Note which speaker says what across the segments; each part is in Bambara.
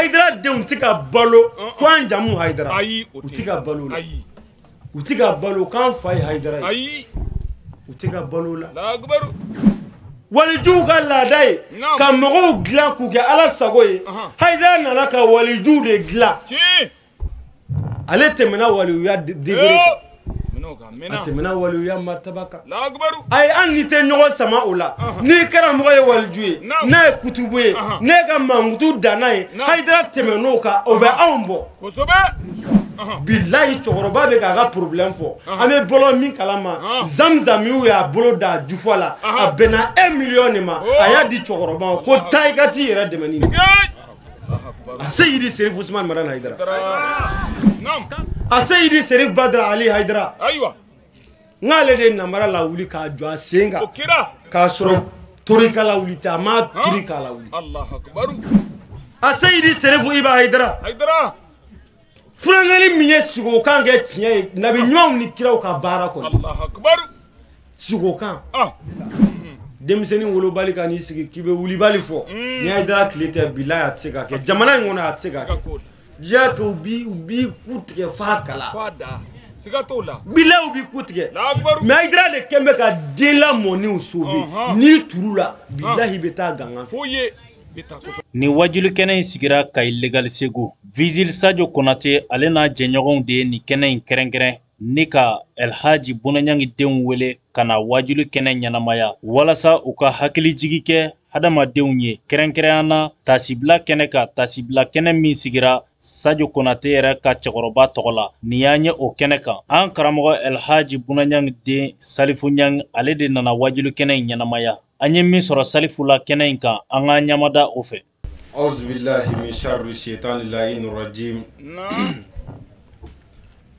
Speaker 1: Haidara denw tɛ ka balo ko an jamu Haidara
Speaker 2: ayi
Speaker 1: u tɛ ka balo la
Speaker 2: ayi
Speaker 1: u tɛ ka balo k'an fa ye Haidara ye
Speaker 2: ayi
Speaker 1: u tɛ ka balo la
Speaker 2: lagbaru
Speaker 1: walijuw ka laada ye ka mɔgɔw dilan k'u kɛ Ala sago ye Haidara nana ka walijuw de dilan ale tɛmɛna waliyuya degré kan a tɛmɛna waliyuya martaba kan ayi an ni tɛ ɲɔgɔn sama o la n'i kɛra mɔgɔ ye waliju ye n'a ye kutubu ye ne ka mankutu danna ye Haidara tɛmɛn'o kan o bɛ anw bɔ bilahi cɛkɔrɔba bɛ k'a ka problème fɔ an bɛ bɔlɔ min kalama Zamzamiw y'a bolo da jufa la a bɛnna 1 million de ma a y'a di cɛkɔrɔba ma ko taa i ka t'i yɛrɛ dɛmɛ ni a Seyidi Serif Usman Maran Haidara a Seyidi Serif Badara Ali Haidara n'ale de namara la wuli k'a jɔ a sen kan k'a sɔrɔ torika la wuli tɛ a ma torika la wuli a Seyidi Serifu Iba Haidara furakɛli min ye sigokan kɛ tiɲɛ ye nabi ɲumanw ni kiraw ka baara kɔnɔ sigokan denmisɛnnin wolobali ka n'i sigi k'i bɛ wulibali fɔ ni Haidara tile tɛ bilahi a tɛ se ka kɛ jamana in kɔnɔ a tɛ se ka kɛ diɲɛ kɛ u b'i ku tigɛ f'a kala bilahi u b'i ku tigɛ mais Haidara de kɛn bɛ ka den lamɔnniw sauver n'i turu la bilahi i bɛ taa gangan fɛ.
Speaker 3: Ni wajulu kɛnɛ in sigira Kayi Legal Segu. Vigile Sadio Konate ale n'a jɛɲɔgɔnw de ye ni kɛnɛ in kɛrɛnkɛrɛn ni ka Elhaji Bunaɲangi denw wele ka na wajulu kɛnɛ ɲɛnamaya walasa u ka hakilijigi kɛ hadamadenw ye kɛrɛnkɛrɛnyana tasibila kɛnɛ kan tasibila kɛnɛ min sigira Sadio Konate yɛrɛ ka cɛkɔrɔba tɔgɔ la ni y'an ye o kɛnɛ kan an karamɔgɔ Elhaji Bunaɲangi den Salifu Ɲangi ale de nana wajulu kɛnɛ in ɲɛnamaya an ye min sɔrɔ Salifu la kɛnɛ in kan an ka ɲamada o fɛ.
Speaker 1: Auzubillahi min sharri shaitani lainir rajim.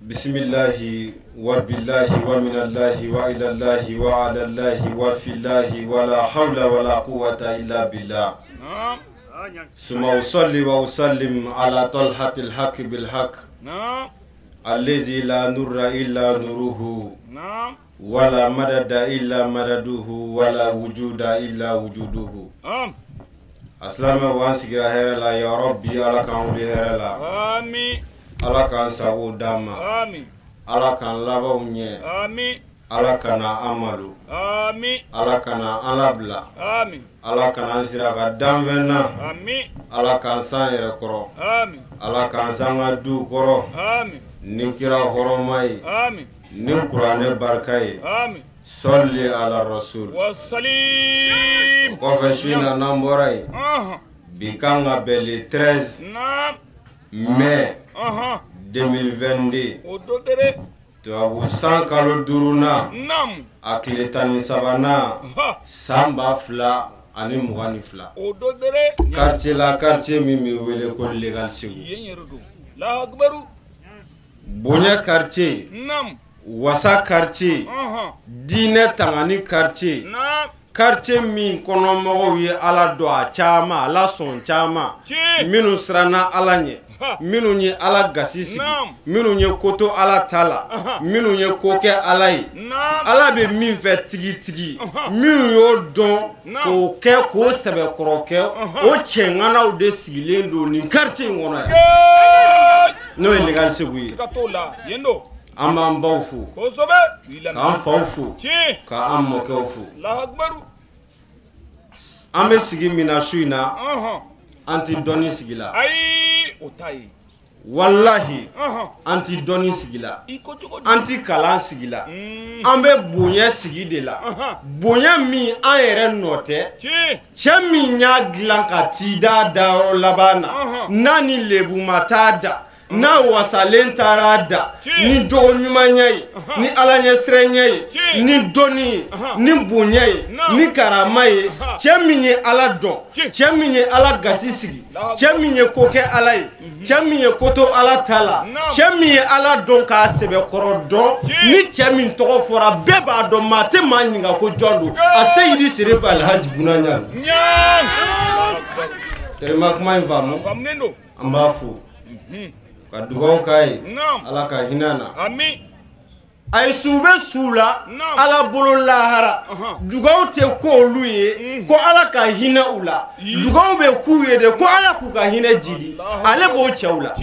Speaker 1: Bismillahi wa billahi wa minallahi wa ilallahi wa alallahi wa fillahi wa la hawla wa la quwwata illa billah. Summa usalli wa usallim ala talhatil haqq bil haqq. Allazi la nurra illa nuruhu. Wala madada illa madaduhu wala wujuda illa wujuduhu. Aslama wa sigira hɛrɛ la ya rabbi ala kan wuli hɛrɛ la amin ala kan sago dama amin ala kan labaw ɲɛ amin ala kana amalu amin ala kana alabla amin ala kana sira ka danfɛnna amin ala kan san yɛrɛ kɔrɔ amin ala kan san ka du kɔrɔ amin ni kira hɔrɔma ye amin ni kuranɛ barika ye amin Salli ala rasul wassalim kɔfɛ su in na n'an bɔra yen bi kan ka bɛn le 13 mai 2022 tubabu san kalo 5nan a tile 13nan san 2022 quartier la quartier min bɛ wele ko Legal Segu bonya quartier wasa quartier diinɛ tangani quartier quartier min kɔnɔ mɔgɔw ye Ala dɔn a caman Ala sɔn caman minnu siranna Ala ɲɛ minnu ye Ala gasi sigi minnu ye ko to Ala ta la minnu ye ko kɛ Ala ye Ala bɛ min fɛ tigitigi minnu y'o dɔn k'o kɛ k'o sɛbɛkɔrɔ kɛ o cɛŋanaw de sigilen don nin quartier in kɔnɔ yan n'o ye Legal Segu ye an b'an baw fo k'an faw fo k'an mɔkɛw fo an bɛ sigi min na su in na an ti dɔnni sigi la wallahi an ti dɔnni sigi la an ti kalan sigi la an bɛ bonya sigi de la bonya min an yɛrɛ nɔ tɛ cɛ min y'a dilan ka t'i da dayɔrɔ laban na n'a ni lebuma t'a da n'a wasalen taara da ni jogo ɲumanya ye ni Ala ɲɛsiranya ye ni dɔnni ye ni bonya ye ni karama ye cɛ min ye Ala dɔn cɛ min ye Ala gasi sigi cɛ min ye ko kɛ Ala ye cɛ min ye ko to Ala ta la cɛ min ye Ala dɔn k'a sɛbɛkɔrɔ dɔn ni cɛ min tɔgɔ fɔra bɛɛ b'a dɔn maa tɛ maa ɲininka ko jɔn don a Seyidi Serif Alhaji Bunaɲangi tellement kuma in faamu an b'a fo ka dugawu k'a ye Ala ka hinɛ na ay sube sula ala bolo lahara dugaw te ko luye ko ala ka hina ula dugaw be kuye de ko ala ku ka hina jidi ale bo chawla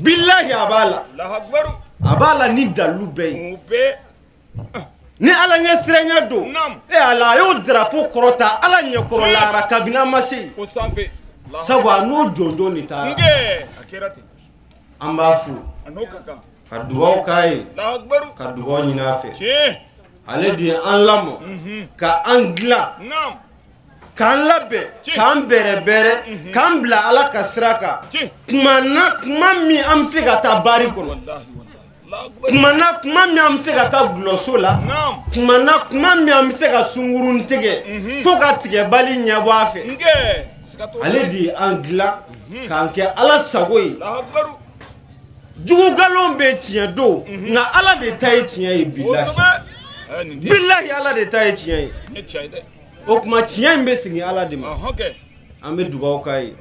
Speaker 1: billahi abala ni dalu be ni ala nya sirenya do e ala yo drapeau korota ala nya korola ra kabina masi sawa no jondo ni tara ambafu ka dugaw kai ka dugaw nyina fe ale di an lamo ka angla kan labe kan bere kan bla ala ka siraka kuma mi amse ka tabari kono kuma mi amse ka ta gloso la kuma mi amse ka sungurun tege fo ka tige bali nyabo afe ale di angla kan ke ala sagoyi jugu galon be tiɲɛ do na ala de ta ye tiɲɛ ye billahi ala de ta ye tiɲɛ ye o kuma tiɲɛ in bɛ sigi ala de ma an bɛ dugawu k'a ye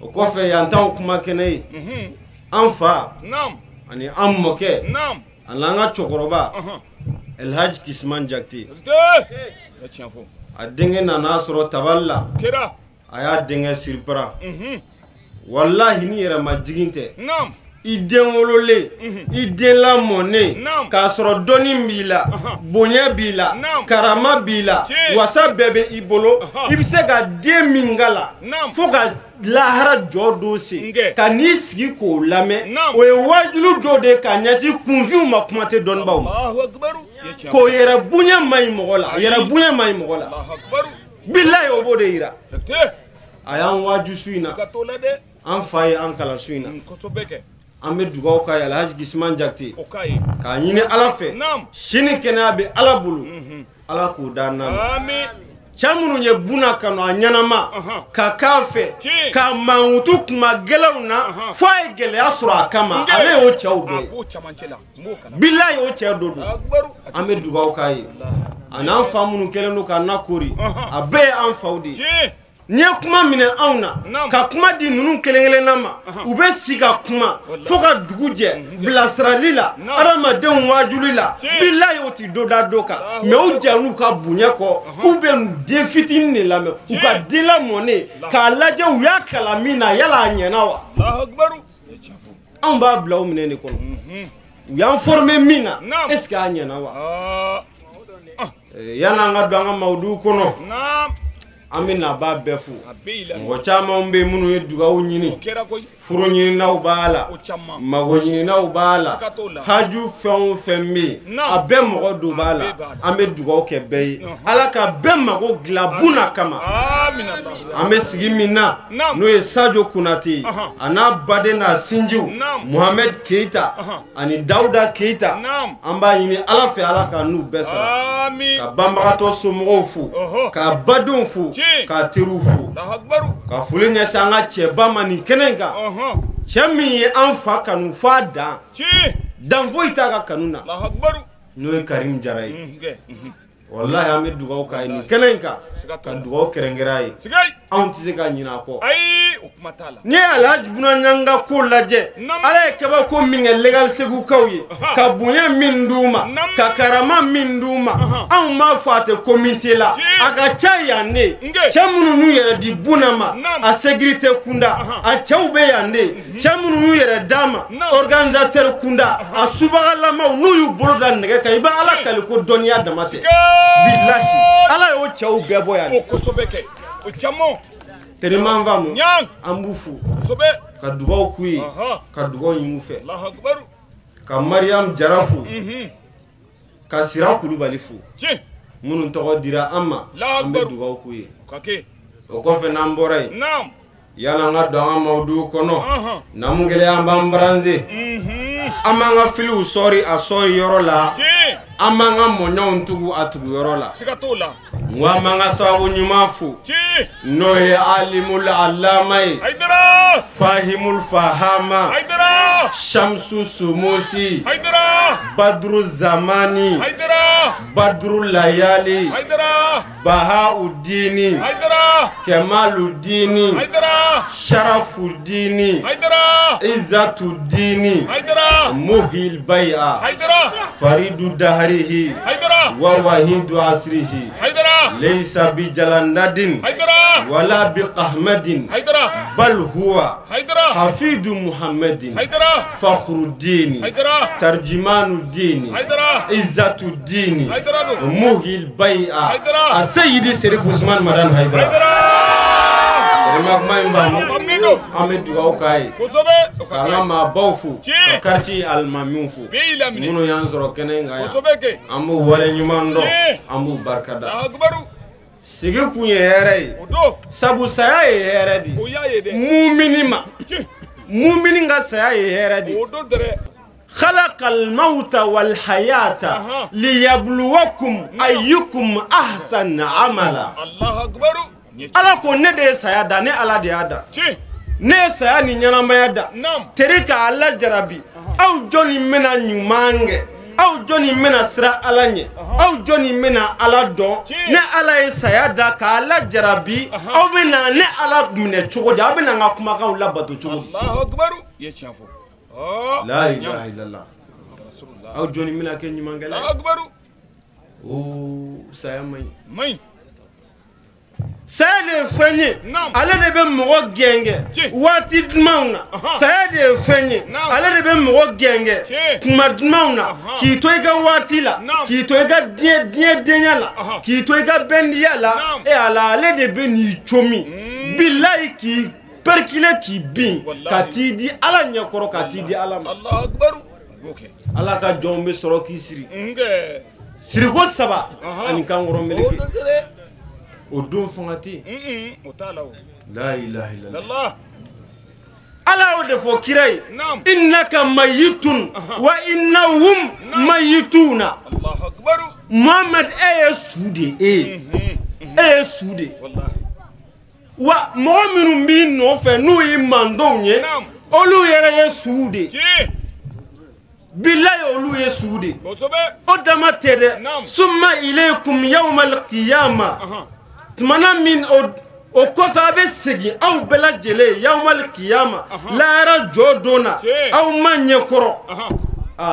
Speaker 1: o kɔfɛ yan t'anw kuma kɛnɛ ye an fa ani an mɔkɛ ani an ka cɛkɔrɔba Elhaji Kisman Jakite a denkɛ nana sɔrɔ tabali la a y'a denkɛ siripara wallahi ni yɛrɛ ma jigin tɛ i den wolole i den lamɔne k'a sɔrɔ dɔnni b'i la bonya b'i la karama b'i la wasa bɛɛ bɛ i bolo i bɛ se ka den min kala fo ka lahara jɔ dɔ se ka n'i sigi k'o lamɛn o ye wajulu dɔ de ka ɲɛsin kunfinw ma kuma tɛ dɔnnibaw ma k'o yɛrɛ bonya ma ɲi mɔgɔ la yɛrɛ bonya ma ɲi mɔgɔ la bilahi o b'o de yira a y'an waju su in na an fa ye an kalan su in na an bɛ dugawu k'a ye Elhaji Kisman Jakite k'a ɲini ala fɛ sini kɛnɛya bɛ ala bolo ala k'o d'an na cɛ minnu ye buna kanu a ɲɛnama ka k'a fɛ ka mankutu kuma gɛlɛnw na fo a ye gɛlɛya sɔrɔ a kama ale y'o cɛw dɔ ye bilahi o cɛ dɔ don an bɛ dugawu k'a ye a n'an fa minnu kɛlen don k'an lakori a bɛɛ ye an faw de ye n'i ye kuma minɛ anw na ka kuma di ninnu kelen-kelenna ma u bɛ si ka kuma fo ka dugu jɛ bilasirali la adamadenw wajuli la bilahi o ti dɔ da dɔ kan mɛ u jɛ n'u ka bonya kɔ k'u bɛ nu den fitinin de lamɛn u ka den lamɔnen k'a lajɛ u y'a kalan min na yala a ɲɛna wa anw b'a bila o minɛ de kɔnɔ u y'an former min na est ce que a ɲɛna wa yan'an ka don an ka mawudu kɔnɔ an bɛ na b'a bɛɛ fo mɔgɔ caman bɛ minnu ye dugawu ɲini furu ɲininaw b'a la mago ɲininaw b'a la haju fɛn o fɛn bɛ yen a bɛɛ mɔgɔ dɔ b'a la an bɛ dugawu kɛ bɛɛ ye ala ka bɛɛ mago dilan buna kama an bɛ sigi min na n'o ye Sajo Konate a n'a baden n'a sinjiw Muhamɛd Keyita ani Dawuda Keyita an b'a ɲini ala fɛ ala ka n'u bɛɛ sara ka banbagatɔ somɔgɔw fo ka badenw fo ka teriw fo ka foli ɲɛsin an ka cɛba ma nin kɛnɛ in kan cɛ min ye an fa kanu fo a dan foyi t'a ka kanu na n'o ye Karim Jara ye wallahi an bɛ dugawu k'a ye nin kɛnɛ in kan ka dugawu kɛrɛnkɛrɛn a ye anw tɛ se ka ɲinɛ a kɔ n'i ye Elhaji Bunanyanga ko lajɛ ala ye kabako min kɛ Legal Segukaw ye ka bonya min d'u ma ka karama min d'u ma anw m'a fɔ a tɛ comité la a ka ca yan de cɛ minnu n'u yɛrɛ di buna ma a sécurité kunda a cɛw bɛ yan de cɛ minnu n'u yɛrɛ d'a ma organisateur kunda a subagalamaw n'u y'u bolo da nɛgɛ kan i bɛ ala kali ko dɔnniya dama tɛ billahi ala y'o cɛw bɛɛ bɔ yan teriman famu an b'u fo ka dugawu k'u ye ka dugawu ɲini u fɛ ka Mariam Jara fo ka Sira Kulubali fo minnu tɔgɔ dira an ma an bɛ dugawu k'u ye o kɔfɛ n'an bɔra yen yana an ka don an ka mawudu kɔnɔ n'an gɛlɛya an b'an baranze an b'an ka filiw sɔɔri a sɔɔri yɔrɔ la an b'an ka mɔɲɔw tugu a tugu yɔrɔ la n ko an b'an ka sababu ɲuman fo n'o ye alimul alama ye fahimul fahama Shamsu Sumusi Badru Zamani
Speaker 2: Haydara
Speaker 1: Badru Layali
Speaker 2: Haydara
Speaker 1: Bahauddini
Speaker 2: Haydara
Speaker 1: Kemaluddini
Speaker 2: Haydara
Speaker 1: Sharafuddini
Speaker 2: Haydara
Speaker 1: Izzatuddini
Speaker 2: Haydara
Speaker 1: Muhil Bai'a
Speaker 2: Haydara
Speaker 1: Faridu Dahrihi
Speaker 2: Haydara
Speaker 1: wa Wahidu Asrihi
Speaker 2: Haydara
Speaker 1: Laysa bi Jalandadin
Speaker 2: Haydara
Speaker 1: wala bi Qahmadin
Speaker 2: Haydara
Speaker 1: bal huwa
Speaker 2: Haydara
Speaker 1: Hafidu Muhammadin
Speaker 2: Haydara
Speaker 1: Fakhruddini
Speaker 2: Haydara
Speaker 1: Tarjimanuddini
Speaker 2: Haydara
Speaker 1: Izzatuddini
Speaker 2: Haydara
Speaker 1: Muhil Bai'a
Speaker 2: Haydara
Speaker 1: Sayyidi Serif Usman Madan Haydara
Speaker 2: Haydara
Speaker 1: Remak Maimba
Speaker 2: Amnido
Speaker 1: Ahmed Duaukai
Speaker 2: Kosobe
Speaker 1: Kalama Bawfu
Speaker 2: Ci.
Speaker 1: Karchi Almamufu
Speaker 2: Bilamni
Speaker 1: Muno yanzoro kenenga ya
Speaker 2: Kosobe ke
Speaker 1: Ambu wale nyumando
Speaker 2: Ci.
Speaker 1: Ambu barkada
Speaker 2: Akbaru
Speaker 1: Sigi kunye here
Speaker 2: Odo
Speaker 1: Sabu saya here di
Speaker 2: Oyaye de
Speaker 1: Muminima
Speaker 2: Ci.
Speaker 1: Mumininga saya here di
Speaker 2: Odo dere
Speaker 1: خلق الموت والحياة ليبلوكم أيكم أحسن عملا
Speaker 2: Allah akbaru
Speaker 1: ala ko ne de saya da ne ala de ada
Speaker 2: Ci.
Speaker 1: ne saya ni ɲanamaya da
Speaker 2: Nam
Speaker 1: terika ala jarabi aw jɔnni mena ɲuman kɛ aw jɔnni mena sira ala ɲɛ aw jɔnni mena ala dɔn ne ala ye saya da ka ala jarabi aw bena ne ala minɛ cogo di aw bena n ka kumakanw labato cogo di
Speaker 2: Allah akbaru ye tiɲɛ fɔ
Speaker 1: la ilaha illallah aw jɔnni mena kɛ ɲumankɛla
Speaker 2: Allah akbaru
Speaker 1: o saya man ɲi
Speaker 2: Main
Speaker 1: saya de ye fɛn ye
Speaker 2: Naam.
Speaker 1: ale de bɛ mɔgɔ gɛngɛ
Speaker 2: Ci.
Speaker 1: waati dumanw na saya de ye fɛn ye
Speaker 2: Naam.
Speaker 1: ale de bɛ mɔgɔ gɛngɛ
Speaker 2: Ci.
Speaker 1: kuma dumanw na k'i to i ka waati la
Speaker 2: Naam.
Speaker 1: k'i to i ka diɲɛdenya la k'i to i ka bɛndiya la
Speaker 2: Naam.
Speaker 1: ala ale de bɛ n'i comi bilayi k'i perikile k'i bin
Speaker 2: Wallahi.
Speaker 1: ka t'i di ala ɲɛkɔrɔ ka t'i di ala ma
Speaker 2: Allah akbaru Okay
Speaker 1: ala ka jɔnw bɛ sɔrɔ k'i siri
Speaker 2: Nge
Speaker 1: siriko 7 ani kankɔrɔ meleke
Speaker 2: Odo dere
Speaker 1: o don fanga tɛ yen
Speaker 2: O t'a la o
Speaker 1: la ilaha illallah
Speaker 2: Allah
Speaker 1: ala y'o de fɔ kira ye
Speaker 2: Naam
Speaker 1: innaka mayitun wa innahum mayituna
Speaker 2: Allah akbaru
Speaker 1: Muhammad e ye su de e ye su de
Speaker 2: Wallahi
Speaker 1: wa mɔgɔ minnu b'i nɔfɛ n'u ye mandenw ye
Speaker 2: Naam
Speaker 1: olu yɛrɛ ye su de
Speaker 2: Ci.
Speaker 1: bilayi olu ye su de
Speaker 2: Kosobe
Speaker 1: o dama tɛ dɛ
Speaker 2: Naam.
Speaker 1: summa ilaykum yawmal qiyama tumana min o kɔfɛ a bɛ segin aw bɛɛ lajɛlen yawmal qiyama lahara jɔ don na
Speaker 2: Ci.
Speaker 1: aw ma ɲɛkɔrɔ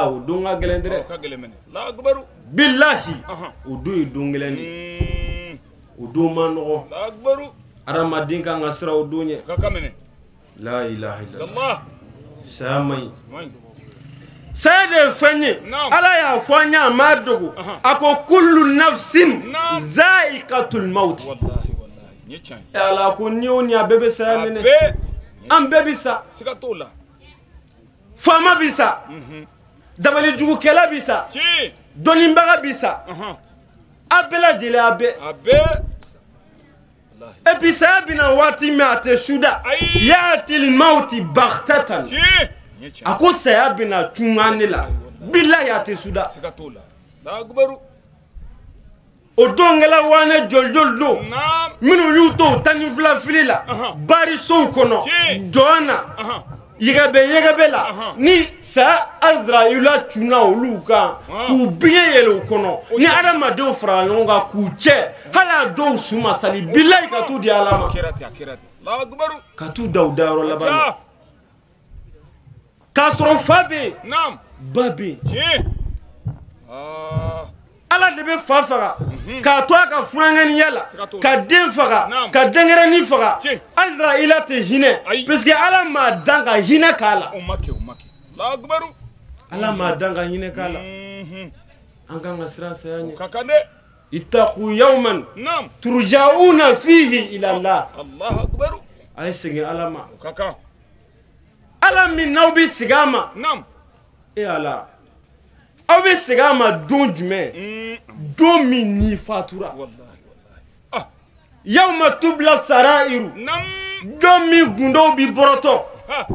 Speaker 1: o don ka gɛlɛn dɛ
Speaker 2: Ka gɛlɛn mɛnɛ Allah akbaru
Speaker 1: bilahi o don ye don gɛlɛn de o don ma nɔgɔ
Speaker 2: Allah akbaru
Speaker 1: adamaden kan ka siran o don ɲɛ
Speaker 2: Ka mɛnɛ
Speaker 1: la ilaha illallah
Speaker 2: Allah
Speaker 1: saya man ɲi
Speaker 2: Main
Speaker 1: saya de ye fɛn ye
Speaker 2: Naam.
Speaker 1: ala y'a fɔ an ye a ma dogo a ko kullu nafsin
Speaker 2: Naam.
Speaker 1: za'iqatul maut
Speaker 2: Wallahi Nye tiɲɛ
Speaker 1: ala ko ni o ni a bɛɛ bɛ saya
Speaker 2: A
Speaker 1: minɛ
Speaker 2: bɛɛ
Speaker 1: an bɛɛ bi sa
Speaker 2: Siga t'o la
Speaker 1: faama bi sa dabalijugukɛla bi sa
Speaker 2: Ci.
Speaker 1: dɔnnibaga bi sa a bɛɛ lajɛlen a bɛɛ
Speaker 2: A bɛɛ
Speaker 1: et puis saya bɛna waati min a tɛ suda
Speaker 2: Ayi.
Speaker 1: yaatil mauti baghtatan
Speaker 2: Ci. Nye tiɲɛ
Speaker 1: a ko saya bɛna cungan ne la bilahi a tɛ suda
Speaker 2: Siga t'o la Allah akbaru
Speaker 1: o don kɛla waane jɔlijɔli don
Speaker 2: Naam
Speaker 1: minnu y'u to tan ni fila fili la barisow kɔnɔ
Speaker 2: Ci.
Speaker 1: jɔn na yɛgɛbɛ la ni saya azraila cunna olu kan k'u biɲɛ yɛlɛ u kɔnɔ ni adamadenw farala ɲɔgɔn kan k'u cɛ hali a dɔw su ma sali bilahi ka t'u di ala ma
Speaker 2: Kira ten Allah akbaru
Speaker 1: ka t'u da u dayɔrɔ laban na
Speaker 2: Ja.
Speaker 1: k'a sɔrɔ fa bɛ yen
Speaker 2: Naam
Speaker 1: ba bɛ yen
Speaker 2: Ci.
Speaker 1: ala de bɛ fa faga k'a to a ka funankɛniya la ka den faga
Speaker 2: Naam.
Speaker 1: ka denkɛrɛnin faga
Speaker 2: Ci.
Speaker 1: azraila tɛ hinɛ
Speaker 2: Ayi.
Speaker 1: parce que ala m'a dan ka hinɛ k'a la
Speaker 2: O ma kɛ Allah akbaru
Speaker 1: ala m'a dan ka hinɛ k'a la an kan ka siran saya ɲɛ
Speaker 2: Ka kan dɛ
Speaker 1: ittaqu yawman
Speaker 2: Naam
Speaker 1: turja'una fihi ila Allah
Speaker 2: Allah akbaru
Speaker 1: a ye segin ala ma
Speaker 2: O ka kan
Speaker 1: ala min n'aw bɛ segin a ma
Speaker 2: Naam
Speaker 1: e ala aw bɛ segin a ma don jumɛn don min n'i fatura
Speaker 2: Wallahi
Speaker 1: yawma tubla sarairu
Speaker 2: Naam
Speaker 1: don min gundow bi bɔrɔtɔ
Speaker 2: Ha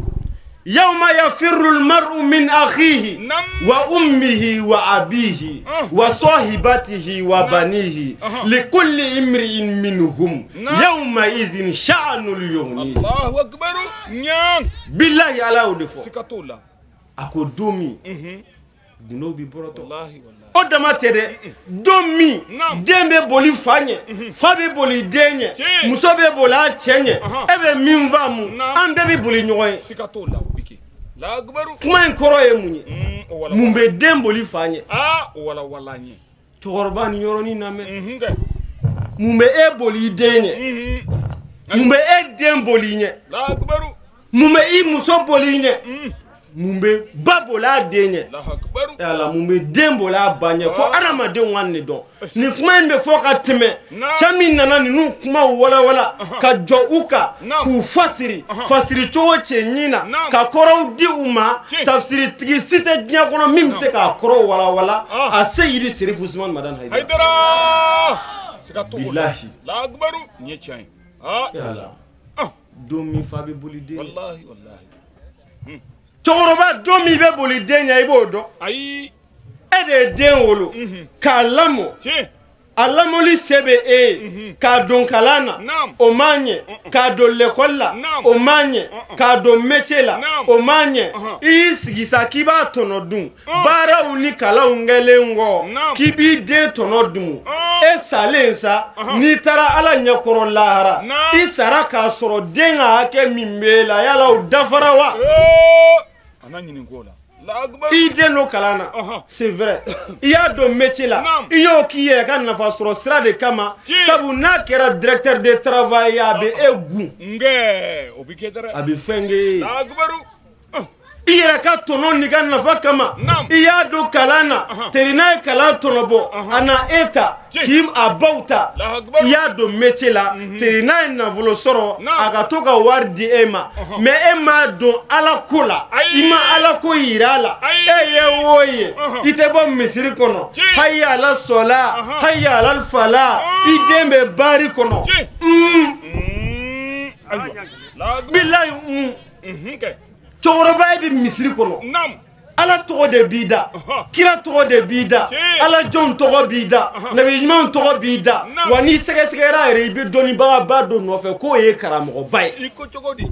Speaker 1: yawma yafirru almar'u min akhihi
Speaker 2: Naam
Speaker 1: wa ummihi wa abihi wa sahibatihi wa banihi likulli imri'in minhum yawma idhin sha'nul yughni
Speaker 2: Allahu akbaru Nyang
Speaker 1: billahi ala o de fɔ
Speaker 2: Siga t'o la
Speaker 1: a ko don min
Speaker 4: gundo bi boroto
Speaker 2: wallahi wallahi
Speaker 4: o dama tɛ dɛ don min den bɛ boli fa ɲɛ fa bɛ boli den ɲɛ muso bɛ boli a cɛ ɲɛ e bɛ min faamu an bɛɛ bɛ boli ɲɔgɔn ye
Speaker 2: siga t'o la o bɛ kɛ Allahu akibaru
Speaker 4: kuma in kɔrɔ ye mun ye mun bɛ den boli fa ɲɛ
Speaker 2: o wala wala n ye
Speaker 4: cɛkɔrɔba ni yɔrɔnin lamɛn mun bɛ e boli i den ɲɛ mun bɛ e den boli i ɲɛ
Speaker 2: Allahu akibaru
Speaker 4: mun bɛ i muso boli i ɲɛ mun bɛ ba boli a den ɲɛ
Speaker 2: Allahu akibaru
Speaker 4: yala mun bɛ den boli a ba ɲɛ fo adamadenw ka nin dɔn nin kuma in bɛ fɔ ka tɛmɛ cɛ min nana ninnu kumaw walawala ka jɔ u kan k'u fasiri fasiri cogo cɛ ɲin na ka kɔrɔw di u ma tafsiritigi si tɛ diɲɛ kɔnɔ min bɛ se k'a kɔrɔw walawala a se yiri Serifu Usumani Madani
Speaker 2: Hayidara siga t'o la
Speaker 4: bilahi
Speaker 2: Allahu akibaru n ye tiɲɛ ye
Speaker 4: yala don min fa bɛ boli den
Speaker 2: wallahi wallahi
Speaker 4: cɛkɔrɔba don min bɛ boli den ɲɛ i b'o dɔn
Speaker 2: ayi
Speaker 4: e de ye den wolo k'a lamɔ a lamɔli se bɛ e ye k'a don kalan na o man ɲɛ k'a don l'école la o man ɲɛ k'a don métier la o man ɲɛ i y'i sigi sa k'i b'a tɔnɔ dun baaraw ni kalanw kɛlen kɔ k'i b'i den tɔnɔ dun e salen sa n'i taara Ala ɲɛkɔrɔ lahara i sara k'a sɔrɔ den ka hakɛ min b'e la yala o dafara wa
Speaker 2: ana ɲini k'o la
Speaker 4: i den do kalan na c'est vrai i y'a don métier la i y'o k'i yɛrɛ ka nafa sɔrɔ sira de kama sabu n'a kɛra directeur de travail ye a bɛ e gun
Speaker 2: o bɛ kɛ dɛrɛ
Speaker 4: a bɛ fɛn kɛ ye i yɛrɛ ka tɔnɔ n'i ka nafa kama i y'a don kalan na teri n'a ye kalan tɔnɔ bɔ a na e ta k'i a baw ta i y'a don métier la teri n'a ye nafolo sɔrɔ a ka to ka wari di e ma mais e m'a don Ala ko la i ma Ala ko yira a la e ye o ye i tɛ bɔ misiri kɔnɔ hayya ala sola hayya ala fala i den bɛ baari kɔnɔ bilahi cɛkɔrɔba ye bɛ misiri kɔnɔ Ala tɔgɔ de b'i da kira tɔgɔ de b'i da Ala jɔnw tɔgɔ b'i da nabi ɲumanw tɔgɔ b'i da wa n'i sɛgɛsɛgɛra yɛrɛ i bɛ dɔnnibagaba dɔ nɔfɛ k'o ye karamɔgɔba ye
Speaker 2: i ko cogo di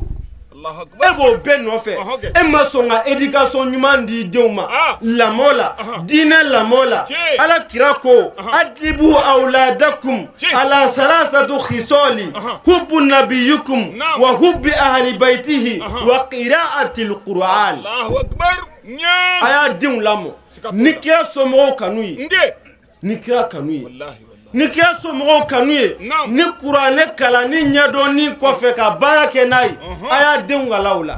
Speaker 4: e b'o bɛɛ nɔfɛ e ma sɔn ka éducation ɲuman di denw ma lamɔ la diinɛ lamɔ la Ala kira ko adibu awladakum ala salasatu khisali hubbu nabiyyikum wa hubbi ahli baytihi wa qira'atil Qur'an
Speaker 2: Allahu akbar
Speaker 4: a y'a denw lamɔ ni kira somɔgɔw kanu ye ni kira kanu ye ni kira somɔgɔw kanu ye ni kuranɛ kalanni ɲɛdɔnni kɔfɛ ka baara kɛ n'a ye a y'a denw kala o la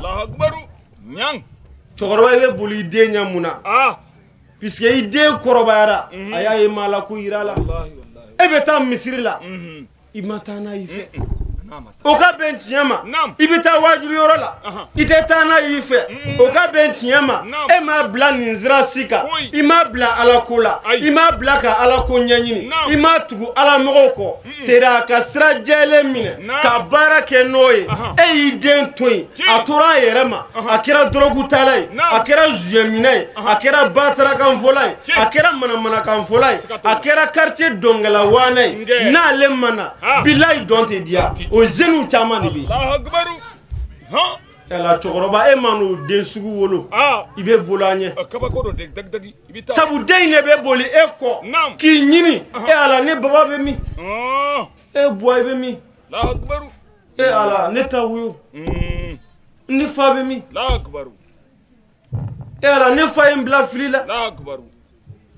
Speaker 4: cɛkɔrɔba i bɛ boli i den ɲɛ mun na puisque i den kɔrɔbayara a y'a ye maa la ko yira la e bɛ taa misiri la i ma taa n'a y'i fɛ o ka bɛn tiɲɛ ma i bɛ taa wajulu yɔrɔ la i tɛ taa n'a y'i fɛ o ka bɛn tiɲɛ ma e m'a bila nin sira si kan i m'a bila Ala ko la i m'a bila ka Ala ko ɲɛɲini i m'a tugu Ala mɔgɔw kɔ teri a ka sira jɛlen minɛ ka baara kɛ n'o ye e y'i den to yen a tora a yɛrɛ ma a kɛra dɔrɔgu tala ye a kɛra zuyɛminɛ ye a kɛra batarakanfɔla ye a kɛra manamanakanfɔla ye a kɛra quartier dɔnkɛlawana ye n'ale mana bilahi dɔn tɛ diya o jeunes caman de bɛ yala cɛkɔrɔba e ma n'o den sugu wolo i bɛ boli a ɲɛ sabu den in de bɛ boli e kɔ k'i ɲini e ala ne baba bɛ min e buwa i bɛ min e ala ne ta wuyo ne fa bɛ min e ala ne fa ye n bila fili la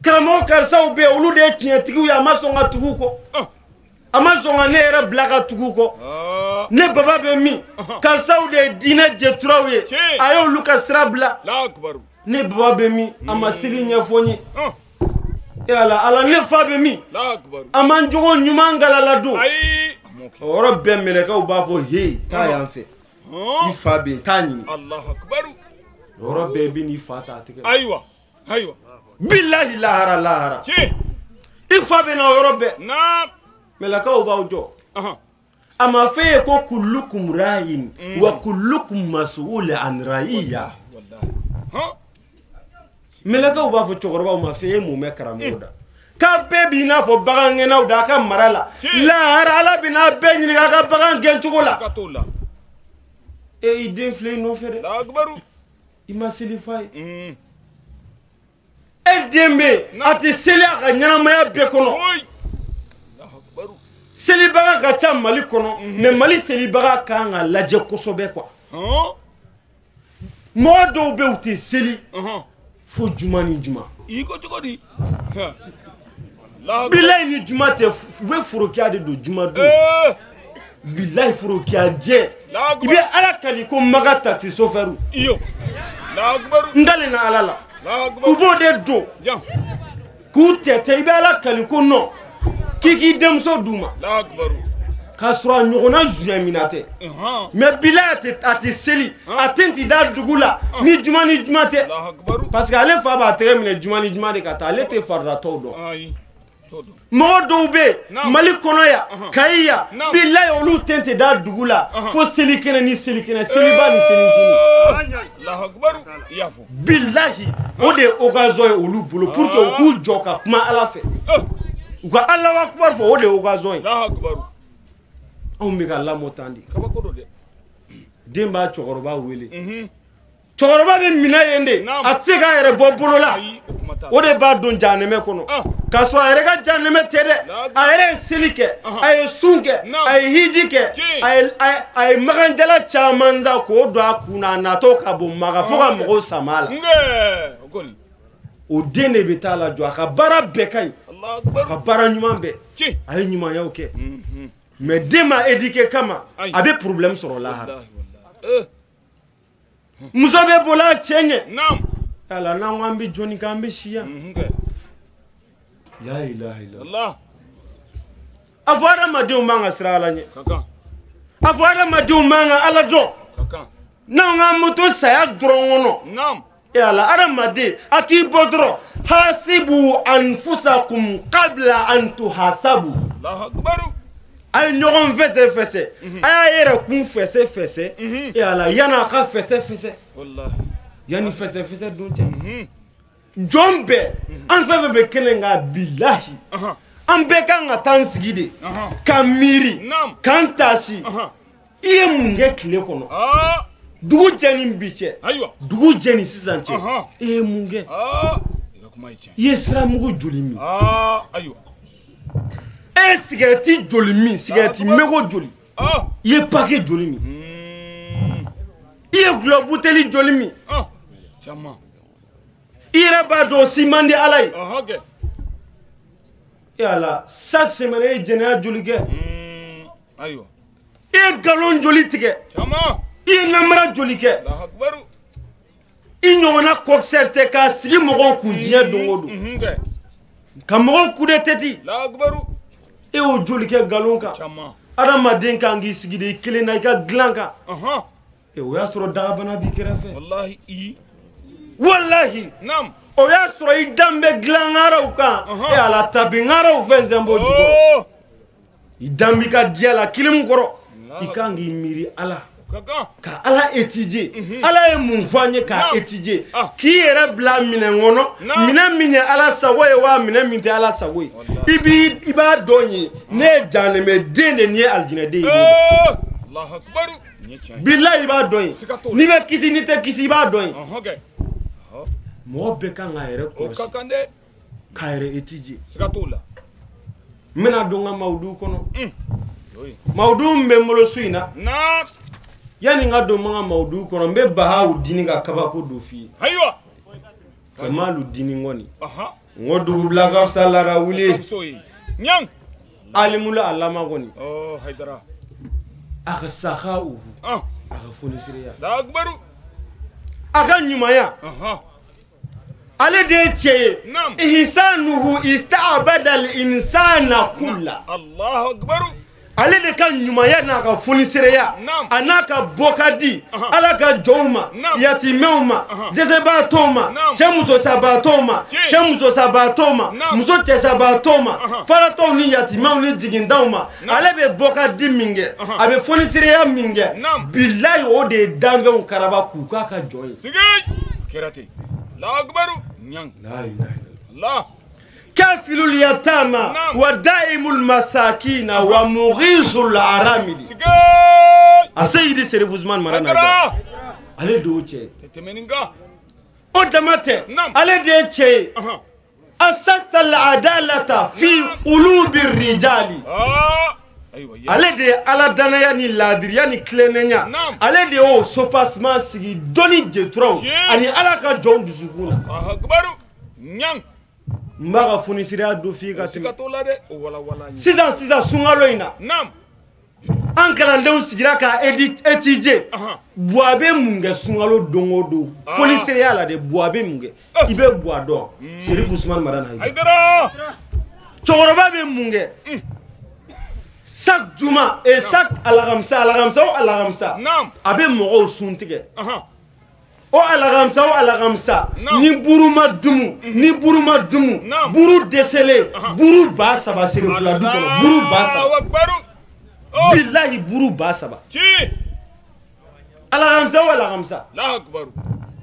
Speaker 4: karamɔgɔ karisaw bɛ yen olu de ye tiɲɛtigiw ye a ma sɔn ka tugu kɔ a ma sɔn ka ne yɛrɛ bila ka tugu kɔ ne baba bɛ min karisaw de ye diinɛ jɛturaw ye a y'olu ka sira bila ne baba bɛ min a ma seli ɲɛfɔ n ye e ala ne fa bɛ min a ma n jogo ɲuman galala don o yɔrɔ bɛɛ mɛlɛkɛw b'a fɔ he taa yan fɛ i fa bɛ yen taa ɲini o yɔrɔ bɛɛ bɛ n'i fa ta a tigɛ bilahi lahara i fa bɛ na o yɔrɔ bɛɛ mɛlɛkɛw b'aw jɔ a ma f'e ye ko kullukum ra'in wa kullukum mas'ulun an ra'iyya mɛlɛkɛw b'a fɔ cɛkɔrɔbaw ma f'e ye mun bɛ karamɔgɔ da k'a bɛɛ b'i n'a fɔ bagangɛnnaw da a ka mara la lahara Ala bɛ n'a bɛɛ ɲininka a ka bagan gɛncogo la i den filɛ i nɔfɛ dɛ i ma seli fa ye e dembe ati seli aka ɲanamaya bɛɛ kɔnɔ selibaga ka ca Mali kɔnɔ mais Mali selibaga kan ka lajɛ kosɛbɛ quoi mɔgɔ dɔw bɛ u tɛ seli fo juma ni juma
Speaker 2: i ko cogo di
Speaker 4: bilayi ni juma tɛ u bɛ forokiya de don juma don bilayi forokiya jɛ i bɛ Ala kali ko maga taxi chauffeur
Speaker 2: iyo
Speaker 4: n dalen na Ala la u b'o de don k'u tɛtɛ i bɛ Ala kali ko non k'i k'i denmuso d'u ma k'a sɔrɔ a ɲɔgɔnna zuɲɛ mina tɛ mais bilayi a tɛ seli a tɛ ti da dugu la ni juma tɛ parce que ale fa b'a tɛgɛ minɛ juma ni juma de ka taa ale tɛ faridatɔw dɔn mɔgɔ dɔw bɛ Mali kɔnɔ yan Kayi yan bilayi olu tɛ ti da dugu la fo selikɛnɛ ni selikɛnɛ seliba ni selintini bilayi o de ye occasion ye olu bolo pour que u k'u jɔ ka kuma Ala fɛ u ka Alahu Akibaru fɔ o de ye occasion ye anw bɛ ka lamɔ tan de den b'a cɛkɔrɔba wele cɛkɔrɔba bɛ minɛ yen de a tɛ se k'a yɛrɛ bɔ bolo la o de b'a don jahanɛmɛ kɔnɔ k'a sɔrɔ a yɛrɛ ka jahanɛmɛ tɛ dɛ a yɛrɛ ye seli kɛ a ye sun kɛ a ye hiji kɛ a ye maganjala caman san k'o don a kun na a natɔ ka bɔ maga fo ka mɔgɔw sama a la o den de bɛ taa lajɔ a ka baara bɛɛ ka ɲi a ka baara ɲuman bɛɛ a ye ɲumanyaw kɛ mais den ma éduqué kama a bɛ problème sɔrɔ lahara muso bɛ boli a cɛ ɲɛ ala n'an ko an bɛ jɔnni kɛ an bɛ siya la ilaha illallah a fɔ adamadenw man ka siran Ala ɲɛ a fɔ adamadenw man ka Ala dɔn n'anw k'an bɛ to saya dɔrɔn kɔnɔ e ala adamaden a k'i bɔ dɔrɔn hasibu anfusakum qabla an tuhasabu a ye ɲɔgɔn fɛsɛ a y'a yɛrɛ kun fɛsɛ e ala yanni a ka fɛsɛ yanni fɛsɛ don cɛ jɔn bɛɛ an fɛn fɛn bɛ kɛnɛ kan bilahi an bɛɛ kan ka taa an sigi de ka miiri k'an taasi i ye mun kɛ tile kɔnɔ dugu jɛni bi cɛ dugu jɛni sisan cɛ i ye mun kɛ i ye siramugu joli min e ye sigɛrɛti joli min sigɛrɛti mego joli i ye pake joli min i ye gulɔ buteli joli min i yɛrɛ b'a dɔn o si man di Ala ye e ala chaque semaine e ye jɛnɛya joli kɛ i ye nkalon joli tigɛ i ye namara joli kɛ i ɲɔgɔnna kokisɛri tɛ k'a sigi mɔgɔw kun diɲɛ don o don ka mɔgɔw coup de tête e y'o joli kɛ nkalon kan adamaden kan k'i sigi de i kelen na i ka dilan kan o y'a sɔrɔ dagabana b'i kɛrɛfɛ wallahi o y'a sɔrɔ i dan bɛ dilan ŋaraw kan e ala tabi ŋaraw fɛn fɛn b'o jukɔrɔ i dan b'i ka diya la kilimu kɔrɔ i kan k'i miiri Ala ka Ala étudier Ala ye mun fɔ an ye k'a étudier k'i yɛrɛ bila minɛn kɔnɔ minɛn min ye Ala sago ye wa minɛn min tɛ Ala sago ye i b'a dɔn ye ne ye jahanɛmɛ den de ni ye alijinɛden ye bilahi i b'a dɔn ye n'i bɛ kisi n'i tɛ kisi i b'a dɔn ye mɔgɔ bɛɛ kan k'a yɛrɛ kɔlɔsi k'a yɛrɛ étudier n bɛna don n ka mawudu kɔnɔ mawudu min bɛ n bolo su in na yanni n ka don n ka mawudu kɔnɔ n bɛ Bahawu dini ka kabako dɔ f'i ye Kamalu dini kɔni n ko dugubila ka fisa lara wuli alimula alama kɔni a ka saha uhu a ka fonisireya a ka ɲumanya ale de ye cɛ ye ihsanuhu ista'bada al-insana kulla ale de ka ɲumanya n'a ka fonisereya a n'a ka bɔkadi Ala ka jɔnw ma yatimɛw ma dɛsɛbaatɔw ma cɛ musosabaatɔw ma cɛ musosabaatɔw ma muso cɛsabaatɔw ma faratɔw ni yatimɛw ni jigindaw ma ale bɛ bɔkadi min kɛ a bɛ fonisereya min kɛ bilayi o de ye danfɛnw karaba k'u k'a ka jɔn ye كافل اليتامى ودائم المساكين ومغيث الأرامل السيد سيرف عثمان مرانا عليه دوچه o damate ale de cɛ asasta al-adalata fi qulubi rijali ale de ala danaya ni ladiriya ni kilennenya ale de o sopasement sigi doni jetron ani ala ka jɔn dusukun na
Speaker 2: akbaru nyang
Speaker 4: mbaga funisiriya do fi ka tɛmɛ
Speaker 2: sikatola de o wala wala
Speaker 4: sisan sunkalo in na an kalandenw sigira ka étudier bois bɛ mun kɛ sunkalo don o don funisiriya la de bois bɛ mun kɛ i bɛ bois dɔn Serifu Usmane Madane Haidara cɛkɔrɔba bɛ mun kɛ chaque juma et chaque alagamsa a bɛ mɔgɔw sun tigɛ o alagamsa ni buru ma dumu buru dɛsɛlen buru 3,000 Serifula du kɔnɔ buru 3,000 billahi buru 3,000 alagamsa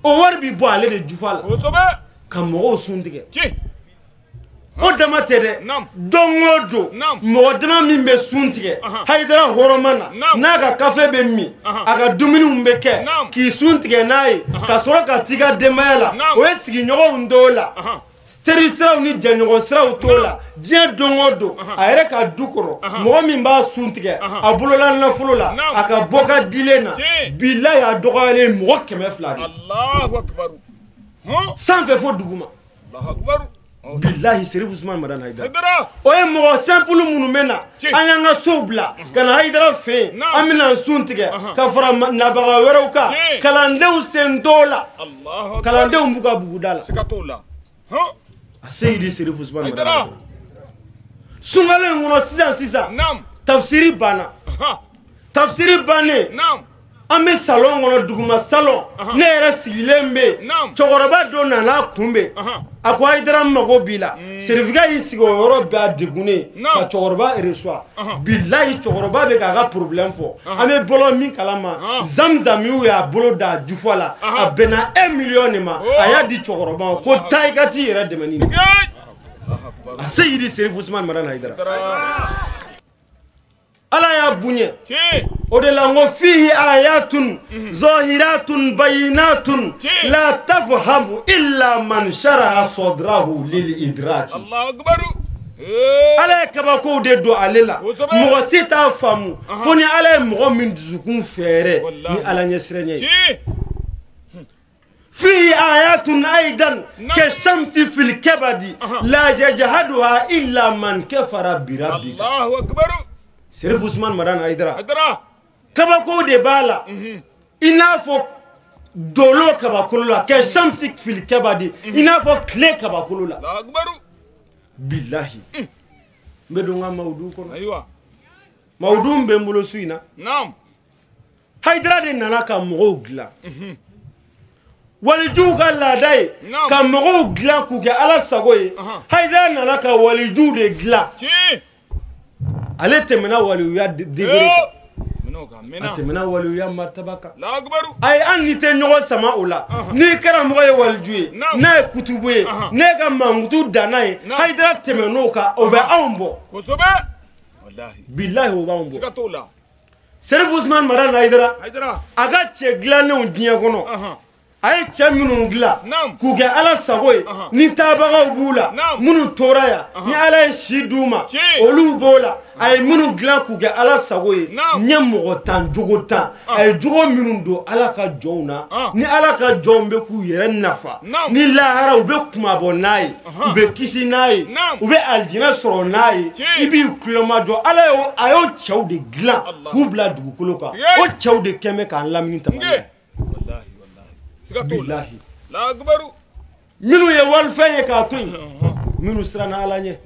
Speaker 4: o wari bi bɔ ale de jufa la ka mɔgɔw sun tigɛ o dama tɛ dɛ don o don mɔgɔ dama min bɛ sun tigɛ Haidara hɔrɔnman na n'a ka kafe bɛ min a ka dumuniw bɛ kɛ k'i sun tigɛ n'a ye ka sɔrɔ ka t'i ka denbaya la o ye sigiɲɔgɔnw t'o la teri siraw ni jɛɲɔgɔn siraw t'o la diɲɛ don o don a yɛrɛ ka du kɔrɔ mɔgɔ min b'a sun tigɛ a bolola nafolo la a ka bɔ ka dilen na bilahi a dɔgɔyalen mɔgɔ 200 de sanfɛ fo duguma billahi Serifu Usmane Madane Haidara o ye mɔgɔ simple minnu bɛ na an y'an ka sow bila ka na Haidara fɛ yen an bɛna sun tigɛ ka fara nabaga wɛrɛw kan kalandenw sen t'o la kalandenw b'u ka buguda la a seyidi Serifu Usmane Madane Haidara sunkalo in kɔnɔ sisan tafsiri banna tafsiri bannen an bɛ salon kɔnɔ duguma salon ne yɛrɛ sigilen bɛ cɛkɔrɔba dɔ nana kunbɛn a ko Haidara mago b'i la serifika y'i sigi o yɔrɔ bɛɛ a degunnen ka cɛkɔrɔba reçoit bilahi cɛkɔrɔba bɛ k'a ka problème fɔ an bɛ bɔlɔ min kalama zamzamiw y'a bolo da jufa la a bɛnna 1 million de ma a y'a di cɛkɔrɔba ma ko taa i ka t'i yɛrɛ dɛmɛ ni a seyidi Serifu Usmane Madane Haidara ala y'a bonya o de la ngo fihi ayatun zahiratun bayinatun la tafhamu illa man sharaha sadrahu lil idrak Allahu akbar ala ye kabako de do ale la mɔgɔ si t'a faamu fo ni ala ye mɔgɔ min dusukun fɛɛrɛ ni ala ɲɛsiranɲɛ ye fihi ayatun aidan kashamsi fil kabadi la yajhaduha illa man kafara bi rabbika Allahu akbar Serifu Usmane Madane Haidara kabako de b'a la i n'a fɔ dolo kabakolo la kɛ shamsi fil kabadi i n'a fɔ tile kabakolo la bilahi n bɛ don n ka mawudu kɔnɔ mawudu min bɛ n bolo su in na Haidara de nana ka mɔgɔw dilan walijuw ka laada ye ka mɔgɔw dilan k'u kɛ ala sago ye Haidara nana ka walijuw de dilan ale tɛmɛna waliyuya degré kan a tɛmɛna waliyuya martaba kan ayi an ni tɛ ɲɔgɔn sama o la n'i kɛra mɔgɔ ye waliju ye n'a ye kutubu ye ne ka mankutu danna ye Haidara tɛmɛn'o kan o bɛ anw bɔ bilahi o b'anw bɔ Serifu Usmane Madane Haidara a ka cɛ dilannenw diɲɛ kɔnɔ a ye cɛ minnu dilan k'u kɛ ala sago ye ni taabagaw b'u la minnu tora yan ni ala ye si d'u ma olu b'o la a ye minnu dilan k'u kɛ ala sago ye ɲɛ mɔgɔ 10 jogo 10 a ye jogo minnu don ala ka jɔnw na ni ala ka jɔnw bɛ k'u yɛrɛ nafa ni lahara u bɛ kumabɔ n'a ye u bɛ kisi n'a ye u bɛ alijinɛ sɔrɔ n'a ye i b'i kulomajɔ ala a y'o cɛw de dilan k'u bila dugukolo kan o cɛw de kɛn bɛ k'an lamini tamaya bilahi minnu ye walifɛn ye k'a to yen minnu siranna ala ɲɛ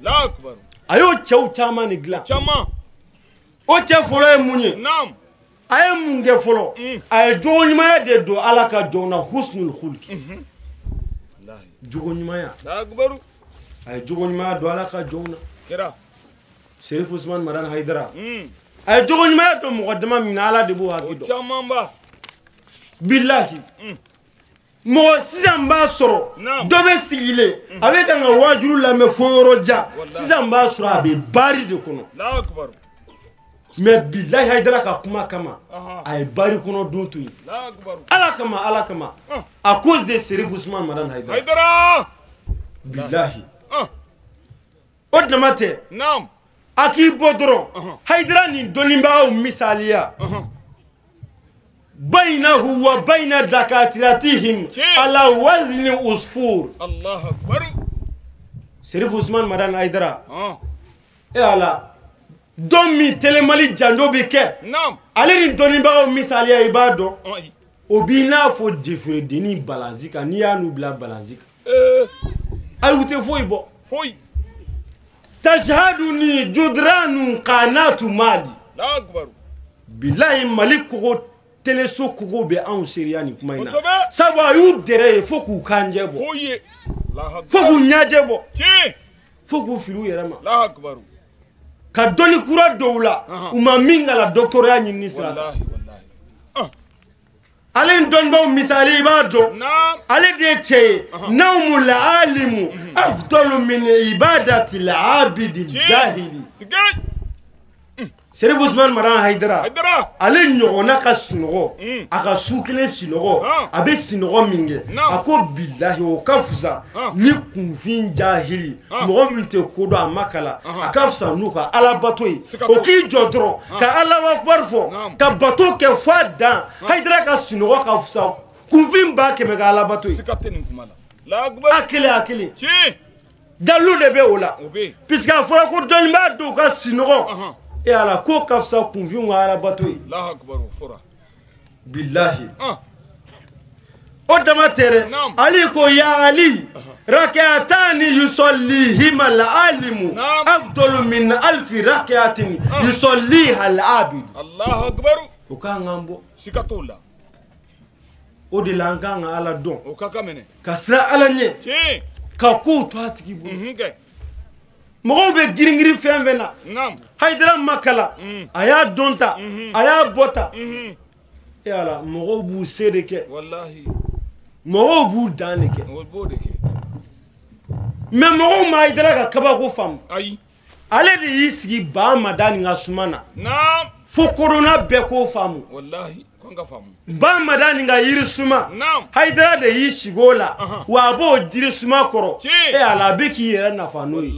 Speaker 4: a y'o cɛw caman de dilan o cɛ fɔlɔ ye mun ye a ye mun kɛ fɔlɔ a ye jogo ɲumanya de don ala ka jɔnw na husnul khulki jogo ɲumanya a ye jogo ɲumanya don ala ka jɔnw na Serifu Usmane Madane Haidara a ye jogo ɲumanya don mɔgɔ dama min na ala de b'o hakili dɔn bilahi mɔgɔ sisan b'a sɔrɔ dɔ bɛ sigilen a bɛ ka n ka wajulu lamɛn fo yɔrɔ jan sisan b'a sɔrɔ a bɛ baari de kɔnɔ mais billahi Haidara ka kuma kama ay bari kono don to yi ala kama à cause de Serif Ousmane Madane Haidara billahi odamate
Speaker 2: naam
Speaker 4: aki bodoro Haidara ni donimba o misaliya bainahu wa baina dakatiratihim ala wazni usfur
Speaker 2: Allah akbar
Speaker 4: Serif Ousmane Madane Haidara e ala don mi telemali jando bi kɛ ale ni dɔnnibagaw misaliya i b'a dɔn o b'i n'a fɔ jeferedeni balanzi kan n'i y'a n'u bila balanzi kan ayi u tɛ foyi bɔ tashhadu ni judranu qanatu mali bilahi mali kogo teleso kogo bɛ anw seriya nin kuma in na sabu a y'u dɛrɛ ye fo k'u kanjɛ bɔ fo k'u ɲajɛ bɔ fo k'u fili u yɛrɛ ma ka doni kura dɔw la u ma min k'a la doctorat ɲinini sira kan ale ni dɔnnibaw misali i b'a dɔn ale de ye cɛ ye nawmu laalimu afdalu min ibadati laabidi jahili Serif Ousmane Madane Haidara ale ɲɔgɔnna ka sunɔgɔ a ka su kelen sinɔgɔ a bɛ sinɔgɔ min kɛ a ko bilahi o ka fisa ni kunfin jahili mɔgɔ min tɛ ko dɔn a ma kalan a ka fisa n'u ka alabato ye o k'i jɔ dɔrɔn ka Alahu Akibaru fɔ ka bato kɛ fɔ a dan Haidara ka sunɔgɔ ka fisa kunfin ba kɛmɛ ka alabato ye a kelen dalu de bɛ o la puisque a fɔra ko dɔnnibaa dɔw ka sunɔgɔ e ala ko ka fisa kunfin wa alabato ye billahi o dama tɛrɛ ali ko ya ali rak'atani yusallihima al-alimu afdalu min alfi rak'atin yusalliha al-abid
Speaker 2: Allahu akbar
Speaker 4: o kan kan bɔ
Speaker 2: sikatola
Speaker 4: o de la an kan ka ala dɔn
Speaker 2: o ka kamene
Speaker 4: ka sira ala ɲɛ ka kow to a tigi bolo mɔgɔw bɛ girin fɛn fɛn na Haidara ma kala a y'a dɔn ta a y'a bɔ ta e ala mɔgɔw b'u se de kɛ mɔgɔw b'u dan de kɛ mais mɔgɔw ma Haidara ka kabako faamu ale de y'i sigi ba Madani ka suma na fo korona bɛɛ k'o faamu ba Madani ka yiri suma Haidara de y'i sigi o la wa a b'o jiri suma kɔrɔ e ala a bɛ k'i yɛrɛ nafa n'o ye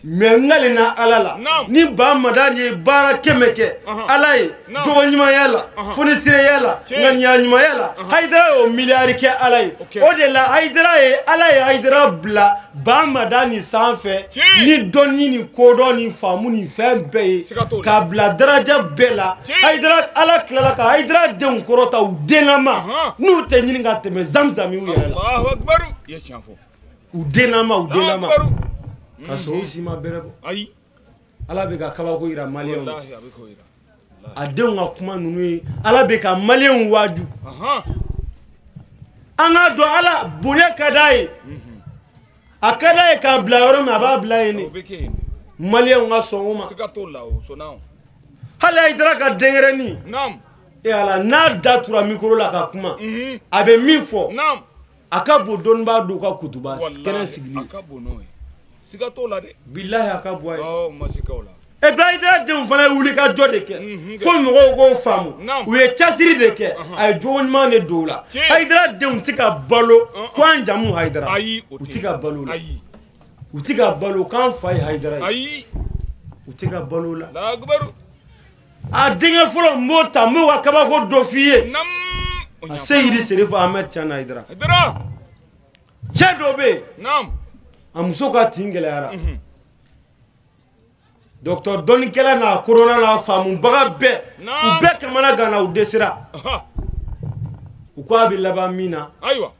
Speaker 4: mais ngali na ala la ni ba Madani ye baara kɛmɛ kɛ ala ye jogo ɲumanya la fonisiraya la ŋaniya ɲumanya la Haidara y'o miliyari kɛ ala ye o de la ala ye Haidara bila ba Madani sanfɛ ni dɔnni ni kodɔn ni faamu ni fɛn bɛɛ ye k'a bila daraja bɛɛ la Haidara ala tilala ka Haidara denw kɔrɔta u denlama n'u tɛ ɲini ka tɛmɛ Zamzam u yɛrɛ la u denlama ka sɔrɔ u si ma bɛrɛ bɔ ala bɛ ka kabako yira maliyɛnw na a denw ka kuma ninnu ye ala bɛ ka maliyɛnw waaju an k'a dɔn ala bonya ka d'a ye a ka d'a ye k'a bila yɔrɔ min a b'a bila yen de maliyɛnw ka sɔn o ma hali Haidara ka denkɛrɛnin e ala n'a datura mikoro la ka kuma a bɛ min fɔ a ka bon dɔnnibaa dɔw ka kutuba kɛnɛ sigili billahi a ka bɔ a ye e bɛ Haidara denw fana ye wuli ka jɔ de kɛ fo mɔgɔw k'o faamu u ye cɛsiri de kɛ a ye jogo ɲuman de don o la Haidara denw tɛ ka balo ko an jamu Haidara u tɛ ka balo la u tɛ ka balo k'an fa ye Haidara ye u tɛ ka balo la a denkɛ fɔlɔ n b'o ta n b'o ka kabako dɔ f'i ye a Seyidi Serifu Ahmed Tidiane Haidara cɛ dɔ bɛ yen a muso ka tin gɛlɛyara docteur dɔnnikɛla n'a korona n'a faamubaga bɛɛ u bɛɛ kamana ganna u dɛsɛra u ko a bɛ laban min na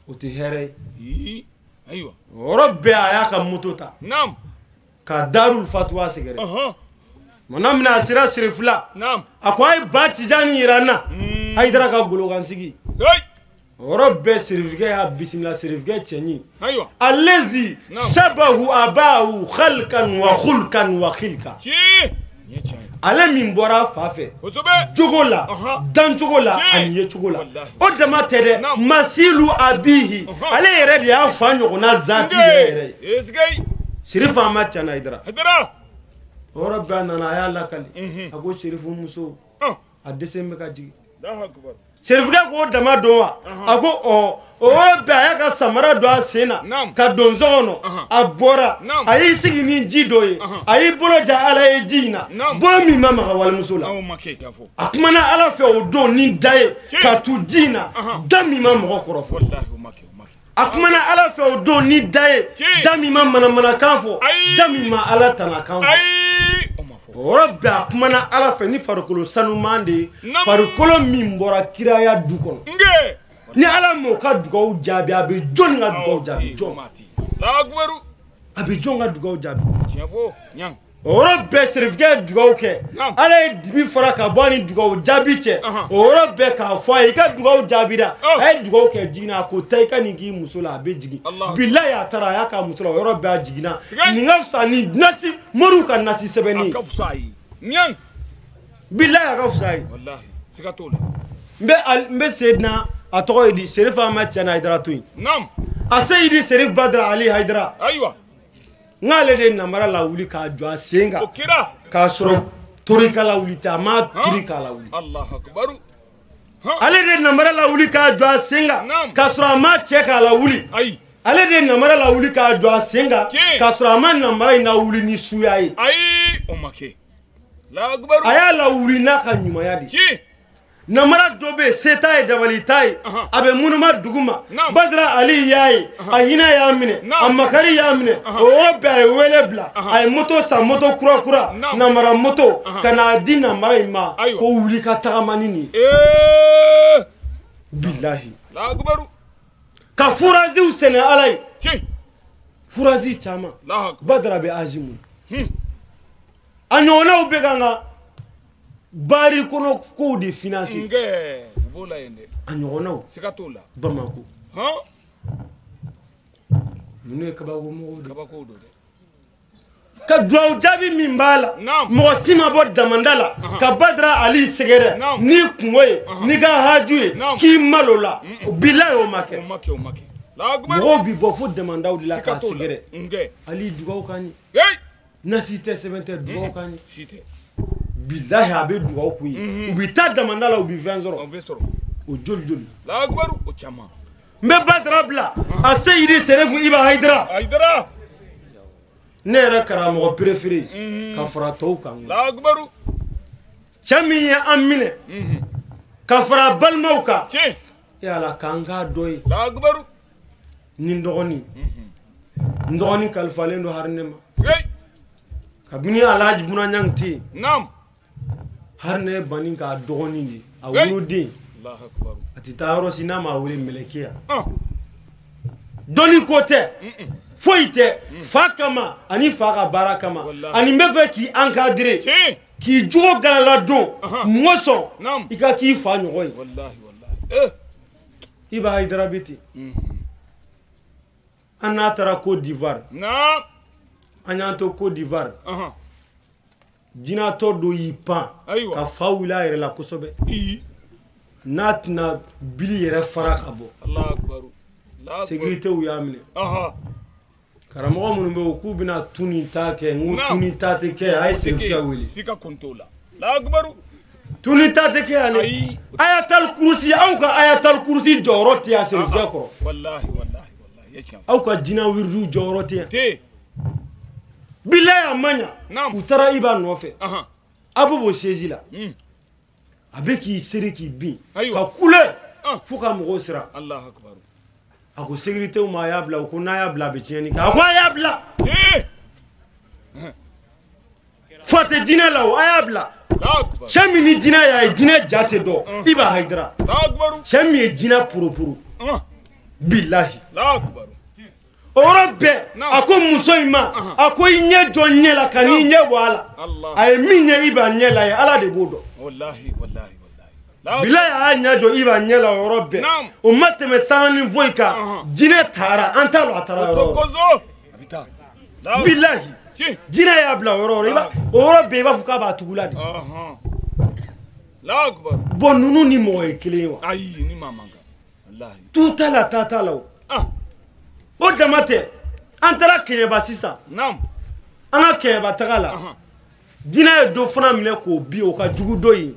Speaker 4: o tɛ hɛrɛ ye o yɔrɔ bɛɛ a y'a ka moto ta ka Darul Fatuwa sɛgɛrɛ mana mina a sera Serifu la a ko a ye ba Tijani yira n na Haidara ka golokansigi o yɔrɔ bɛɛ Serifikɛ y'a bisimila Serifikɛ cɛɲi alezi shabahu abahu khalkan wa khulkan wa khilka ale min bɔra a fa fɛ jogo la dancogo la ani yecogo la o dama tɛ dɛ masilu abihi ale yɛrɛ de y'a fa ɲɔgɔnna zati yɛrɛ ye Serifu Ahmed Tidiane Haidara o yɔrɔ bɛɛ a nana a y'a lakali a ko serifu muso a dɛsɛ bɛ ka jigin serifukɛ k'o dama don wa a ko o yɔrɔ bɛɛ a y'a ka samara don a sen na ka don zɔn kɔnɔ a bɔra a y'i sigi ni ji dɔ ye a y'i bolo ja ala ye ji in na bolo min ma maga walimuso la a kumana ala fɛ o don ni da ye ka tu ji in na da min ma mɔgɔ kɔrɔ fɔ a kumana ala fɛ o don ni da ye da min ma manamanakan fɔ da min ma ala tanakan fɔ o yɔrɔ bɛɛ a kumana ala fɛ ni farikolo sanuman de ye farikolo min bɔra kiraya du kɔnɔ ni ala m'o ka dugawu jaabi a bɛ jɔn ka dugawu jaabi jɔn a bɛ jɔn ka dugawu jaabi o yɔrɔ bɛɛ serifukɛ ye dugawu kɛ ala ye dibi fara ka bɔ a ni dugawu jaabi cɛ o yɔrɔ bɛɛ k'a fɔ a ye i ka dugawu jaabira a ye dugawu kɛ jiginna a ko taa i ka nin k'i muso la a bɛ jigin bilayi a taara a y'a ka muso la o yɔrɔ bɛɛ a jiginna nin ka fisa ni nasi moriw ka nasi sɛbɛnni ye bilayi a ka fisa ye n bɛ Seyidina a tɔgɔ ye di Serifu Ahmad Tidiane Hayidara to yen a Seyidi Serifu Badara Ali Hayidara n'ale de namara la wuli k'a jɔ a sen kan k'a sɔrɔ torika la wuli tɛ a ma turi k'a la wuli ale de namara la wuli k'a jɔ a sen kan k'a sɔrɔ a ma cɛ k'a la wuli ale de namara la wuli k'a jɔ a sen kan k'a sɔrɔ a ma namara in la wuli ni suya ye a y'a la wuli n'a ka ɲumanya de namara dɔ bɛ yen se t'a ye dabali t'a ye a bɛ munuma dugu ma Badara Ali y'a ye a hinɛ y'a minɛ a makari y'a minɛ o yɔrɔ bɛɛ a ye wele bila a ye moto san moto kura kura namara moto ka n'a di namara in ma ko wuli ka tagama ni nin ye bilahi ka furaziw sɛnɛ ala ye furazi caman Badara bɛ azi mun a ɲɔgɔnnaw bɛ ka nka bari kɔnɔ kow de finance a ɲɔgɔnnaw Bamako ninnu ye kabako mɔgɔw de ka duwawu jaabi min b'a la mɔgɔ si ma bɔ damanda la ka Badara Ali sɛgɛrɛ n'i kungo ye n'i ka haju ye k'i malo la bilayi o ma kɛ mɔgɔw bi bɔ fo damandaw de la k'a sɛgɛrɛ Ali dugawu kan ye nasi tɛ sɛbɛn tɛ dugawu kan ye bilahi a bɛ dugawu k'u ye u bɛ taa damanda la u bɛ fɛn sɔrɔ o joli joli n bɛ Badara bila a Seyidi Serifu Iba Hayidara ne yɛrɛ karamɔgɔ préféré ka fara tɔw kan cɛ min ye an minɛ ka fara balimaw kan yala k'an k'a dɔ ye ni n dɔgɔnin kalifalen don hari ne ma kabini Alhaji Bunaɲang tɛ yen hari ne bani k'a dɔgɔnin de a woloden a tɛ taa yɔrɔ si n'a ma wele mɛlɛkiya dɔnni ko tɛ foyi tɛ fa kama ani fa ka baara kama ani n bɛ fɛ k'i encadrer k'i jogo galala don mɔgɔ sɔn i ka k'i fa ɲɔgɔn ye Iba Hayidara bɛ ten an n'a taara Côte d'Ivoire an y'an to Côte d'Ivoire jinatɔ dɔ y'i pan ka fa wuli a yɛrɛ la kosɛbɛ n'a tɛna bili yɛrɛ fara ka bɔ sécuritéw y'a minɛ karamɔgɔ minnu bɛ yen k'u bɛna tu ni ta kɛ n ko tu ni ta tɛ kɛ a ye serifukɛ wele tu ni ta tɛ kɛ yan dɛ Ayatal Kurusi aw ka Ayatal Kurusi jɔyɔrɔ tɛ yan serifukɛ kɔrɔ aw ka jina wiridu jɔyɔrɔ tɛ yan bilayi a ma ɲa u taara Iba nɔfɛ a bɛ bɔ siège la a bɛ k'i seri k'i bin ka kule fo ka mɔgɔw siran a ko sécuritéw ma a y'a bila u ko n'a y'a bila a bɛ tiɲɛni kɛ a ko a y'a bila fa tɛ jinɛ la o a y'a bila cɛ min ni jinɛ y'a ye jinɛ ja tɛ dɔn Iba Hayidara cɛ min ye jinɛ poroporo bilahi o yɔrɔ bɛɛ a ko muso in ma a ko i ɲɛ jɔ ɲɛ la ka n'i ɲɛ bɔ a la a ye min ɲɛ Iba ɲɛ la ye ala de b'o dɔn bilayi a y'a ɲɛ jɔ Iba ɲɛ la o yɔrɔ bɛɛ o ma tɛmɛ sanga ni foyi kan jinɛ taara an t'a dɔn a taara yɔrɔ bilayi jinɛ y'a bila o yɔrɔ o yɔrɔ bɛɛ i b'a fɔ k'a b'a tugula de bɔn ninnu ni mɔgɔ ye kelen ye wa tu t'a la ta t'a la o dama tɛ an taara Kɛɲɛba sisan an ka Kɛɲɛba taga la jinɛ ye dɔ fana minɛ k'o bi o ka jugu dɔ ye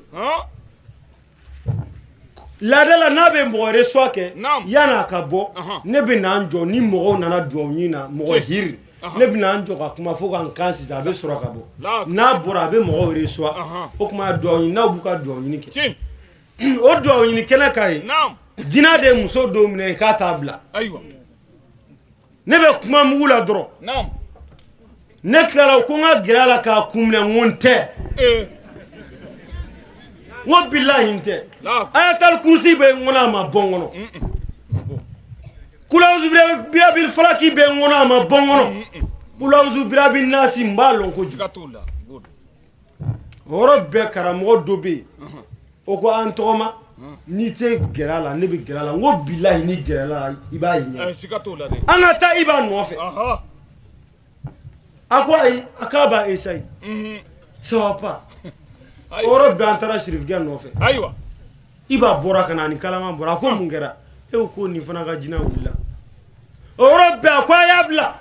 Speaker 4: laada la n'a bɛ mɔgɔ reçoit kɛ yan'a ka bɔ ne bɛ n'an jɔ ni mɔgɔw nana dugawu ɲini na mɔgɔ hiri ne bɛ n'an jɔ ka kuma fo ka n kan sisan a bɛ sɔrɔ ka bɔ n'a bɔra a bɛ mɔgɔw reçoit o tuma dugawu ɲini n'aw b'u ka dugawu ɲini kɛ o dugawu ɲini kɛnɛ ka ye jinɛ de ye muso dɔw minɛ k'a t'a bila ne bɛ kuma mugu la dɔrɔn ne tilala ko n ka gɛrɛ a la k'a kun minɛ n ko n tɛ n ko bilahi n tɛ ayatal kursi bɛ n kɔnɔ a ma bɔ n kɔnɔ kulawuzu birabil falaki bɛ n kɔnɔ a ma bɔ n kɔnɔ kulawuzu birabil nasi n b'a lɔn kojugu o yɔrɔ bɛɛ karamɔgɔ dɔ bɛ yen o ko an tɔgɔma n'i tɛ gɛrɛ a la ne bɛ gɛrɛ a la n ko bilahi ni gɛrɛ a la i b'a ye ɲɛ an ka taa i b'a nɔfɛ a ko ayi a k'a b'a essaye ça va pas o yɔrɔ bɛɛ an taara sirifukɛ nɔfɛ i b'a bɔra ka na ni kalama bɔra a ko mun kɛra e ko nin fana ka jinɛ wulila o yɔrɔ bɛɛ a ko a y'a bila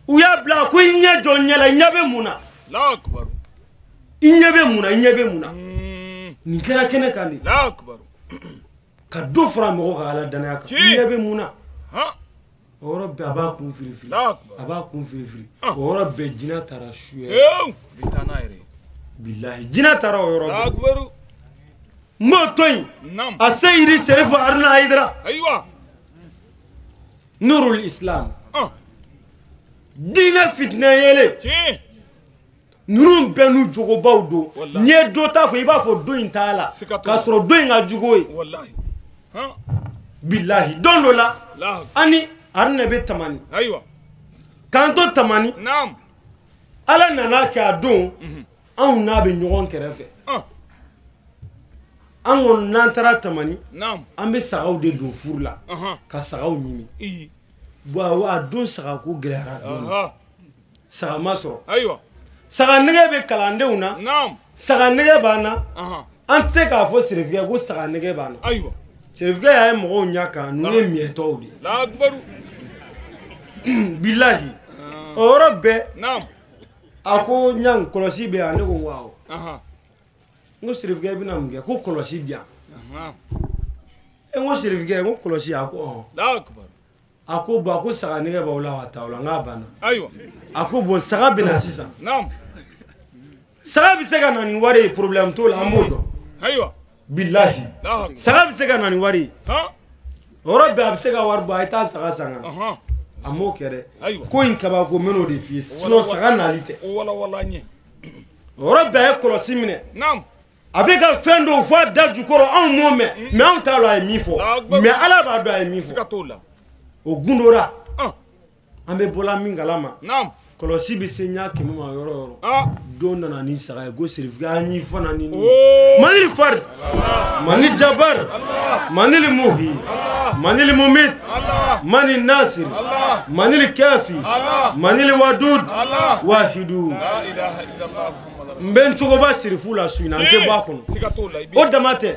Speaker 4: u y'a bila a ko i ɲɛ jɔ ɲɛ la i ɲɛ bɛ mun na i ɲɛ bɛ mun na i ɲɛ bɛ mun na nin kɛra kɛnɛ kan de ka dɔ fara mɔgɔ ka ala danaya kan i ɲɛ bɛ mun na o yɔrɔ bɛɛ a b'a kun firifiri a b'a kun firifiri o yɔrɔ bɛɛ jinɛ taara suyɛ bilahi jinɛ taara o yɔrɔ bɛɛ n b'o to yen a seyidi serifu haruna hayidara nurul islam diinɛ fitinɛ yelen ninnu bɛɛ n'u jogobaw don n'i ye dɔ ta fɔ i b'a fɔ dɔ in t'a la k'a sɔrɔ dɔ in ka jugu ye bilahi don dɔ la ani haruna bɛ tamani k'an to tamani ala nana kɛ a don anw n'a bɛ ɲɔgɔn kɛrɛfɛ an kɔni n'an taara tamani an bɛ sagaw de don furu la ka sagaw ɲini bon a don sagako gɛlɛyara dɔɔnin saga ma sɔrɔ saga nɛgɛ bɛ kalandenw na saga nɛgɛ b'an na an tɛ se k'a fɔ serifikɛ ko saga nɛgɛ b'an na serifikɛ y'a ye mɔgɔw ɲɛ kan n'u ye miɛtɔw de bilahi o yɔrɔ bɛɛ a ko ɲan kɔlɔsi bɛ yan ne ko n ko awɔ n ko serifikɛ i bɛna mun kɛ ko kɔlɔsi di yan n ko serifikɛ n ko kɔlɔsi a ko ɔhɔn a ko bon a ko saga nɛgɛ b'aw la wa t'aw la n k'a banna a ko bon saga bɛ na sisan saga bɛ se ka na ni wari ye problème t'o la an b'o dɔn bilahi saga bɛ se ka na ni wari ye o yɔrɔ bɛɛ a bɛ se ka wari bɔ a ye taa saga san ka na a m'o kɛ dɛ ko in kabako n bɛn'o de f'i ye sinon saga nali tɛ o yɔrɔ bɛɛ a ye kɔlɔsi minɛ a bɛ ka fɛn dɔw fɔ a da jukɔrɔ anw m'o mɛn mais anw t'a dɔn a ye min fɔ mais ala b'a dɔn a ye min fɔ o gundora an bɛ bɔla min kalama kɔlɔsi bɛ se ɲa kɛmɛ ma yɔrɔ yɔrɔ don nana ni saga ye ko serifikɛ an y'i fana ni manili farid manili jabar manili muhi manili mumit mani nasir manili kafi manili wadud wahidu n bɛ n cogoba serifu la su in na n tɛ bɔ a kɔnɔ o dama tɛ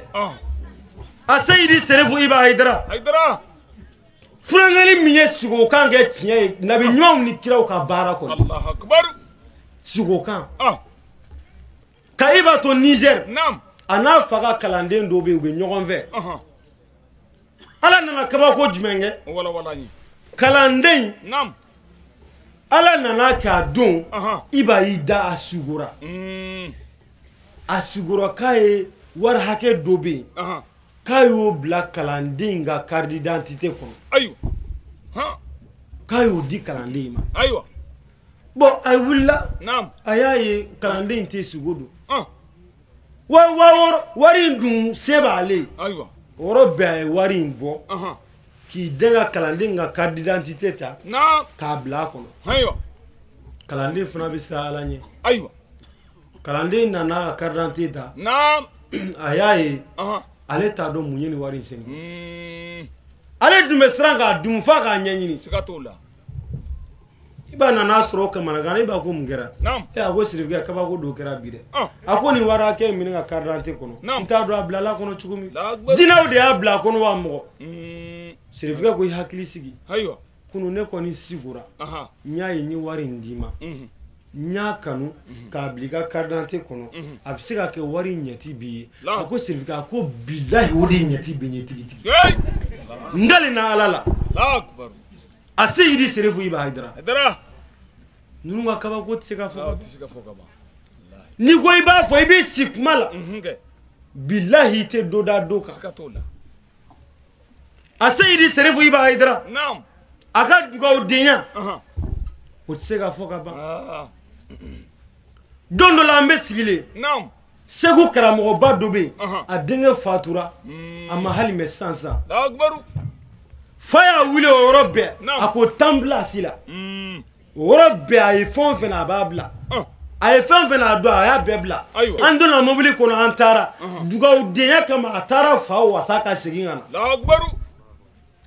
Speaker 4: a seyidi serifu iba hayidara furakɛli min ye sigokan kɛ tiɲɛ ye nabi ɲumanw ni kiraw ka baara kɔnɔ sigokan ka i b'a to Niger a n'a fa ka kalanden dɔw bɛ yen u bɛ ɲɔgɔn fɛ ala nana kabako jumɛn kɛ kalanden ala nana k'a don i b'a y'i da a sugora a sugora k'a ye wari hakɛ dɔ bɛ yen k'a y'o bila kalanden ka carte d'identité kɔnɔ k'a y'o di kalanden ma bon a wulila a y'a ye kalanden tɛ sogo don wari in dun se b'ale ye o yɔrɔ bɛɛ a ye wari in bɔ k'i den ka kalanden ka carte d'identité ta k'a bila a kɔnɔ kalanden fana bɛ siran ala ɲɛ kalanden nana ka carte d'identité ta a y'a ye ale t'a dɔn mun ye nin wari in seni ale dun bɛ siran k'a dun f'a k'a ɲɛɲini i b'a nana sɔrɔ o kamanagan i b'a ko mun kɛra a ko serifikɛ kabako dɔ kɛra bi dɛ a ko nin wari hakɛ in minɛ ka carte d'identité kɔnɔ n t'a dɔn a bilala kɔnɔ cogo min jinɛw de y'a bila a kɔnɔ wa mɔgɔ serifikɛ ko i hakili sigi kunu ne kɔni sigora n y'a ye n ye wari in d'i ma nya kanu ka bilika carte kono a bɛ se ka kɛ wari ɲɛti bi ye a ko certificat ko bilahi o de ɲɛti bi ye tigi ngali na ala la a se yidi serefu Iba Haidara ninnu ka kabako tɛ se ka fɔ n'i ko I b'a fɔ I bɛ si kuma la bilahi I tɛ dɔ da dɔ kan a se yidi serefu Iba Haidara a ka dugawu denya o tɛ se ka fɔ ka ban don dɔ la an bɛ sigilen Segu karamɔgɔba dɔ bɛ yen a denkɛ fatura a ma hali mɛn sisan fa y'a wuli o yɔrɔ bɛɛ a ko tan bila si la o yɔrɔ bɛɛ a ye fɛn o fɛn a b'a bila a ye fɛn o fɛn a dɔn a y'a bɛɛ bila an donna mobili kɔnɔ an taara dugawu denya kama a taara fa wasa ka segin ka na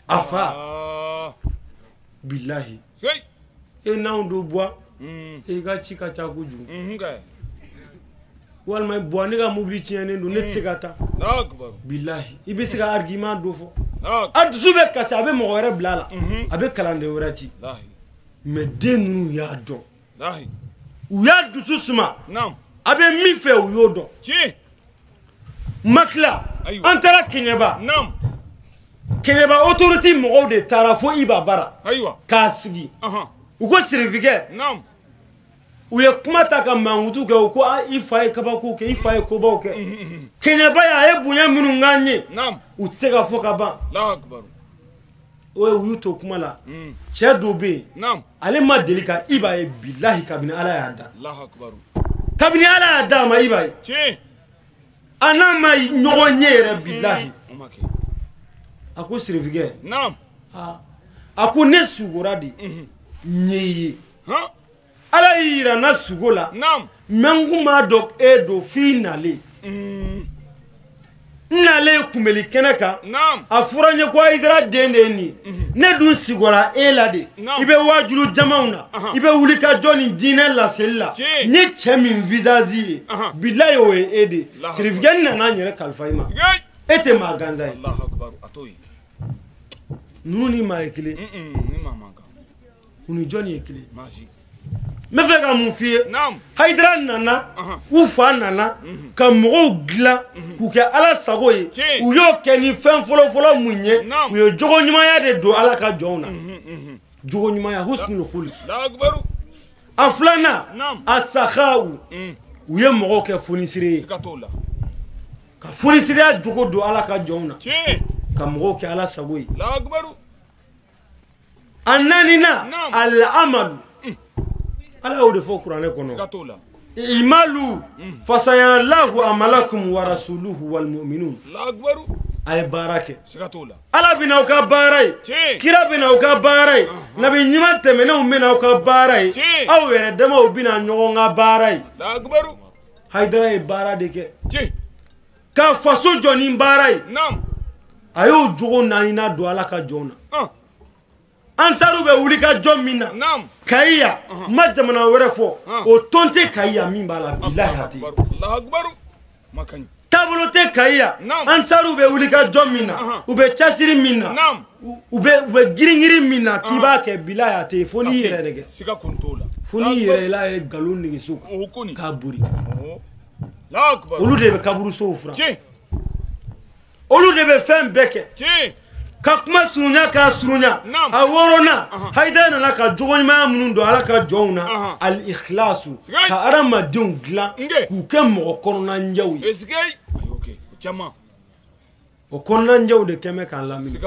Speaker 4: a fa bilahi e n'anw do bois e ka ci ka ca kojugu walima bois ne ka mobili tiɲɛnen don ne tɛ se ka taa bilahi I bɛ se ka argument dɔ fɔ a dusu bɛ kasi a bɛ mɔgɔ wɛrɛ bila a la a bɛ kalanden wɛrɛ ci mais den ninnu y'a dɔn u y'a dusu suma a bɛ min fɛ u y'o dɔn ma tila an taara Keɲeba Keɲeba autorité mɔgɔw de taara fo Iba bara k'a sigi u ko certificat u ye kuma ta ka mankutu kɛ u ko I fa ye kabako kɛ I fa ye kobaw kɛ Keɲeba a ye bonya minnu k'an ye u tɛ se ka fɔ ka ban o ye u y'u to kuma la cɛ dɔ bɛ yen ale ma deli ka Iba ye bilahi kabini Ala y'a da kabini Ala y'a da a ma Iba ye a n'a ma ɲɔgɔn ye yɛrɛ bilahi a ko certificat a ko ne sugora de ɲɛ ye Ala y'i yira na sugo la mais n kun b'a dɔn e don f'i nalen n nalen kunbɛli kɛnɛ kan a fɔra n ye ko Haidara den de ye nin ye ne dun sigora e la de I bɛ wajulu jamaw na I bɛ wuli ka jɔ nin diinɛ laseli la n ye cɛ min visage ye bilahi o ye e de certificat nana n yɛrɛ kalifa I ma e tɛ maa gansan ye ninnu ni maa ye kelen u ni jɔn ye kelen n bɛ fɛ ka mun f'i ye Haidara nana u fa nana ka mɔgɔw dilan k'u kɛ Ala sago ye u y'o kɛ ni fɛn fɔlɔfɔlɔ mun ye u ye jogo ɲumanya de don Ala ka jɔnw na jogo ɲumanya husnul khuluq a filanan a sakhaw u ye mɔgɔw kɛ fonisire ye ka fonisiriya jogo don Ala ka jɔnw na ka mɔgɔw kɛ Ala sago ye a naaninan al-amalu Ala y'o de fɔ kuranɛ kɔnɔ imalu fasayarallahu amalakum wa rasuluhu wal mu'minun a ye baara kɛ Ala bɛna aw ka baara ye kira bɛna aw ka baara ye nabi ɲuman tɛmɛnenw bɛna aw ka baara ye aw yɛrɛ damaw bɛna ɲɔgɔn ka baara ye Haidara ye baara de kɛ ka faso jɔ ni baara ye a y'o jogo naaninan don Ala ka jɔn na Ansaru bɛ wuli ka jɔn min na Kayiya ma jamana wɛrɛ fɔ o tɔn tɛ Kayiya min b'a la bilahi a tɛ taabolo tɛ Kayiya Ansaru bɛ wuli ka jɔn min na u bɛ cɛsiri min na u bɛ girin-girin min na k'i b'a kɛ bilahi a tɛ fo n'i yɛrɛ de kɛ fo n'i yɛrɛ la ye nkalon nege so k'a bori olu de bɛ kaburusow furan olu de bɛ fɛn bɛɛ kɛ ka kuma surunya k'a surunya a wɔɔrɔnan Haidara nana ka jogo ɲumanya minnu don Ala ka jɔnw na al-ikhlasu ka adamadenw dilan k'u kɛ mɔgɔ kɔnɔnajɛw ye o kɔnɔnajɛw de kɛn bɛ k'an lamini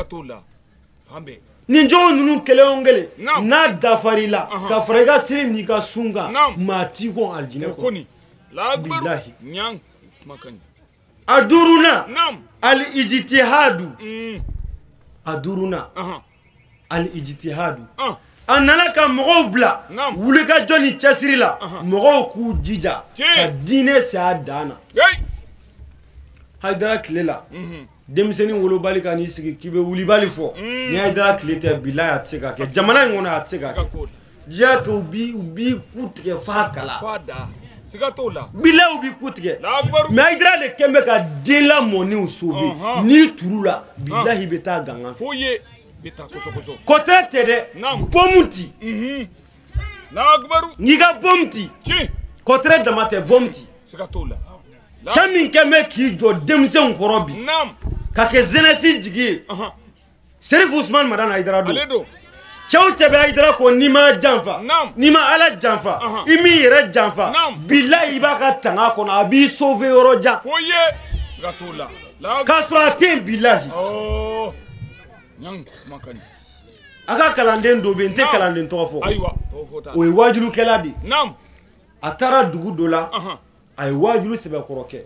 Speaker 4: nin jogo ninnu kelen o kelen n'a dafar'i la ka fara I ka siri n'i ka sun kan maa t'i kɔn alijinɛ kɔnɔ bilahi a duurunan al-ijtihadu a duruna al-ijtihadu a nana ka mɔgɔw bila wuli ka jɔ ni cɛsiri la mɔgɔw k'u jija ka diinɛ se a dan na Haidara tile la denmisɛnnin wolobali ka n'i sigi k'i bɛ wulibali fɔ ni Haidara tile tɛ bilahi a tɛ se ka kɛ jamana in kɔnɔ a tɛ se ka kɛ diɲɛ kɛ u b'i ku tigɛ f'a kala bilahi u b'i ku tigɛ mais Haidara de kɛn bɛ ka den lamɔnenw sauver n'i turu la bilahi i bɛ taa gangan fɛ kɔtɛ tɛ dɛ pomu ti Niga bomti. Kotre damate bomti. Chamin keme ki jo demse nkorobi. Kake zenesi jigi. Serif Ousmane Madane Haidara do. Chaw chebe Haidara ko nima janfa. Nima ala janfa. Imi yere janfa. Billahi ibaka tanga kono abi sauver oroja.
Speaker 2: Foye. Sigatola.
Speaker 4: Kasra tem billahi.
Speaker 2: Oh. Nyang makani.
Speaker 4: Aka kalanden do bente kalanden to fo.
Speaker 2: Aywa. To fo ta.
Speaker 4: O wajulu keladi.
Speaker 2: Nam.
Speaker 4: Atara dugu dola. Ay wajulu sebe koroke.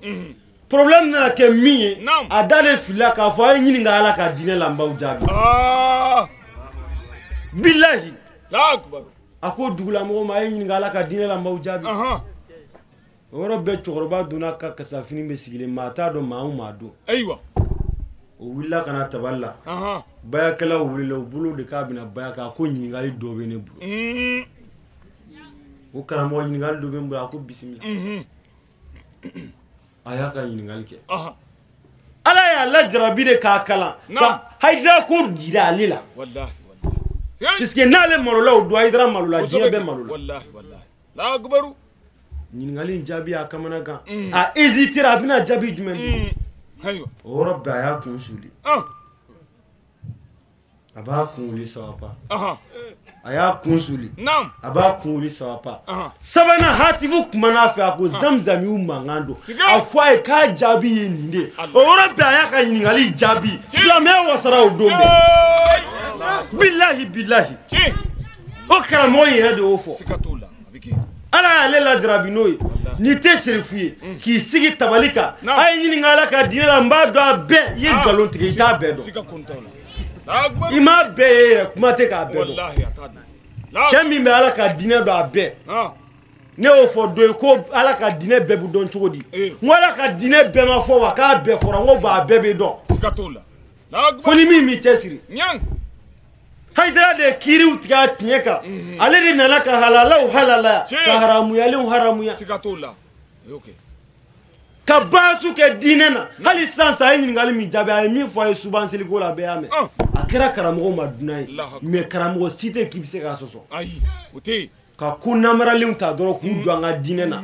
Speaker 4: Problème na ke miye adale fila ka fo ay nyini ngala ka dine lamba ujabi. Billahi.
Speaker 2: La akbar.
Speaker 4: Ako dugula mo ma ay nyini ngala ka dine lamba ujabi. Woro be chokoroba duna ka kasafini be sigile mata do maamu madu.
Speaker 2: Aywa.
Speaker 4: O willa kana taballa. Baya kala wulile o bulu de ka bina baya ka ko nyini ngali dobe ne bulu. O karamo nyini ngali dobe mbu ako bismillah. Ayaka nyini ngali ke. Ala ya la jarabide ka kala. Ka Haidara ko dira alila.
Speaker 2: Wallahi.
Speaker 4: Puisque nale malola o do Haidara malola jibe malola.
Speaker 2: Wallahi wallahi. La akbaru.
Speaker 4: Nyini ngali njabi akamana kan. A hésiter abina jabi jumendi.
Speaker 2: Aywa.
Speaker 4: O rabbi aya kunsuli. Aba kunuli sawapa. Aya kunsuli.
Speaker 2: Nam.
Speaker 4: Aba kunuli sawapa. Sabana hatifu kumana fe ako zamzami umangando. Afwa e ka jabi yinde. O rabbi aya ka nyini ngali jabi. Flame wasara odombe. Billahi billahi. O karamo yere de ofo.
Speaker 2: Sikatola. Abiki.
Speaker 4: Ala ale la jarabinoye ni te serifuye ki sigi tabalika ay nyini ngala ka dinela mbado abe ye galon tige ita bedo
Speaker 2: sika kontola la akbar
Speaker 4: ima be yere kuma te ka bedo
Speaker 2: wallahi atadu
Speaker 4: chemi me ala ka dinela do abe ne o fo do ko ala ka dine be bu don chogodi mo ala ka dine be ma fo wa ka be fo ngo ba be be don
Speaker 2: sikatola la akbar
Speaker 4: fo ni mi chesiri
Speaker 2: nyang
Speaker 4: Haidara de kiri utiga tinyeka ale de nana ka halala o halala ka haramu ya le haramu ya
Speaker 2: sikatola okay
Speaker 4: ka basu ke dinena hali sansa ay ngali mi jabe ay mi fo ay subanseli ko la be ame akira karamo ma dunay me karamo site kibse ka soso
Speaker 2: ayi uti
Speaker 4: ka kunamara le unta doro ku do nga dinena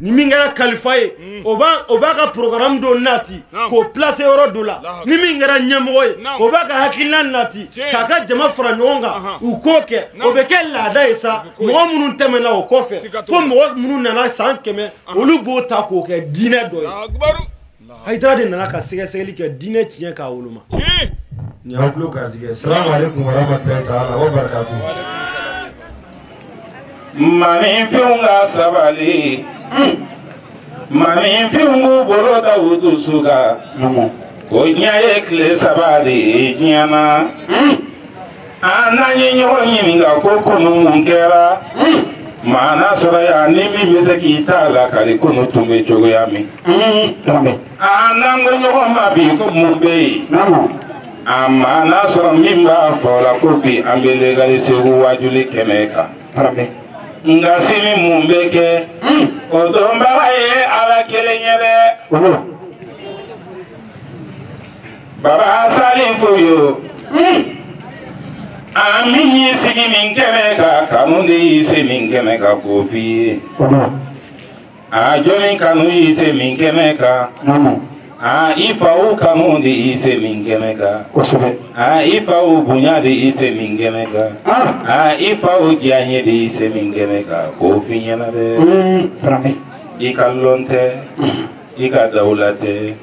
Speaker 4: ni mingara kalifaye oba ka programme do nati ko place euro dollar ni mingara nyemoye oba ka hakilna nati kaka jama fara nyonga ukoke obeke lada isa mo munun temena o kofe fo mo munun nana sankeme olugo ta ko ke dine do
Speaker 2: akbaru
Speaker 4: Haidara de nana ka sege ke dine tien ka woluma ni haklo gardige assalamu alaikum wa rahmatullahi ta'ala wa barakatuh
Speaker 5: mami fiunga sabali mami fiungu borota udusuga ko nyaye kle sabali nyana ananye nyonyi nga kokunu munkera mana sura ya nibi misaki tala kali kunu tumbe chogo yami anango nyogo mabi ko mumbe amana sura mimba fola kopi ambele gali sehu wajuli kemeka nga simi mumbeke odomba wae ala kelenyele baba salifu yo amini sigi minkemeka kanundi ise minkemeka kofi ajoni kanu ise minkemeka ifa u kanundi ise minkemeka ifa u bunyadi ise minkemeka ifa u janyedi ise minkemeka kofi nyana de ika lonte ika daulate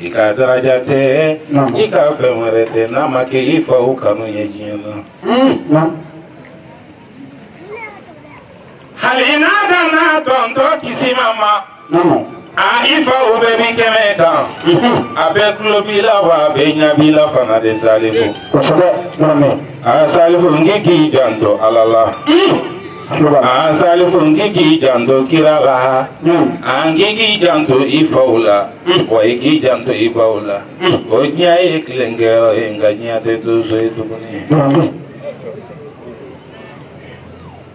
Speaker 5: ika darajate ika femrete namake ifa u kanu yejina halina dana tonto kisimama ifa u bebi kemeka abe klobila wa benya bila fana de salifu salifu ngiki janto alala salifu ngiki janto kirala ngiki janto ifaula wa iki janto ifaula o nyaye klengero enganya te tuzo etukuni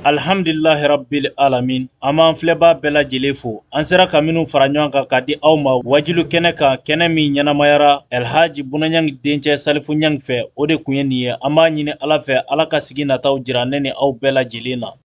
Speaker 3: alhamdulillahi rabbil alamin aman filɛba bɛɛ lajɛlen fo an sera ka minnu fara ɲɔgɔn kan ka di aw ma wajilu kɛnɛ kan kɛnɛ min ɲɛnamayara Elhaji Bunaɲang dencɛ Salifu Ɲang fɛ o de kun ye nin ye an b'a ɲini ala fɛ ala ka sigi nataw jira ne ni aw bɛɛ lajɛlen na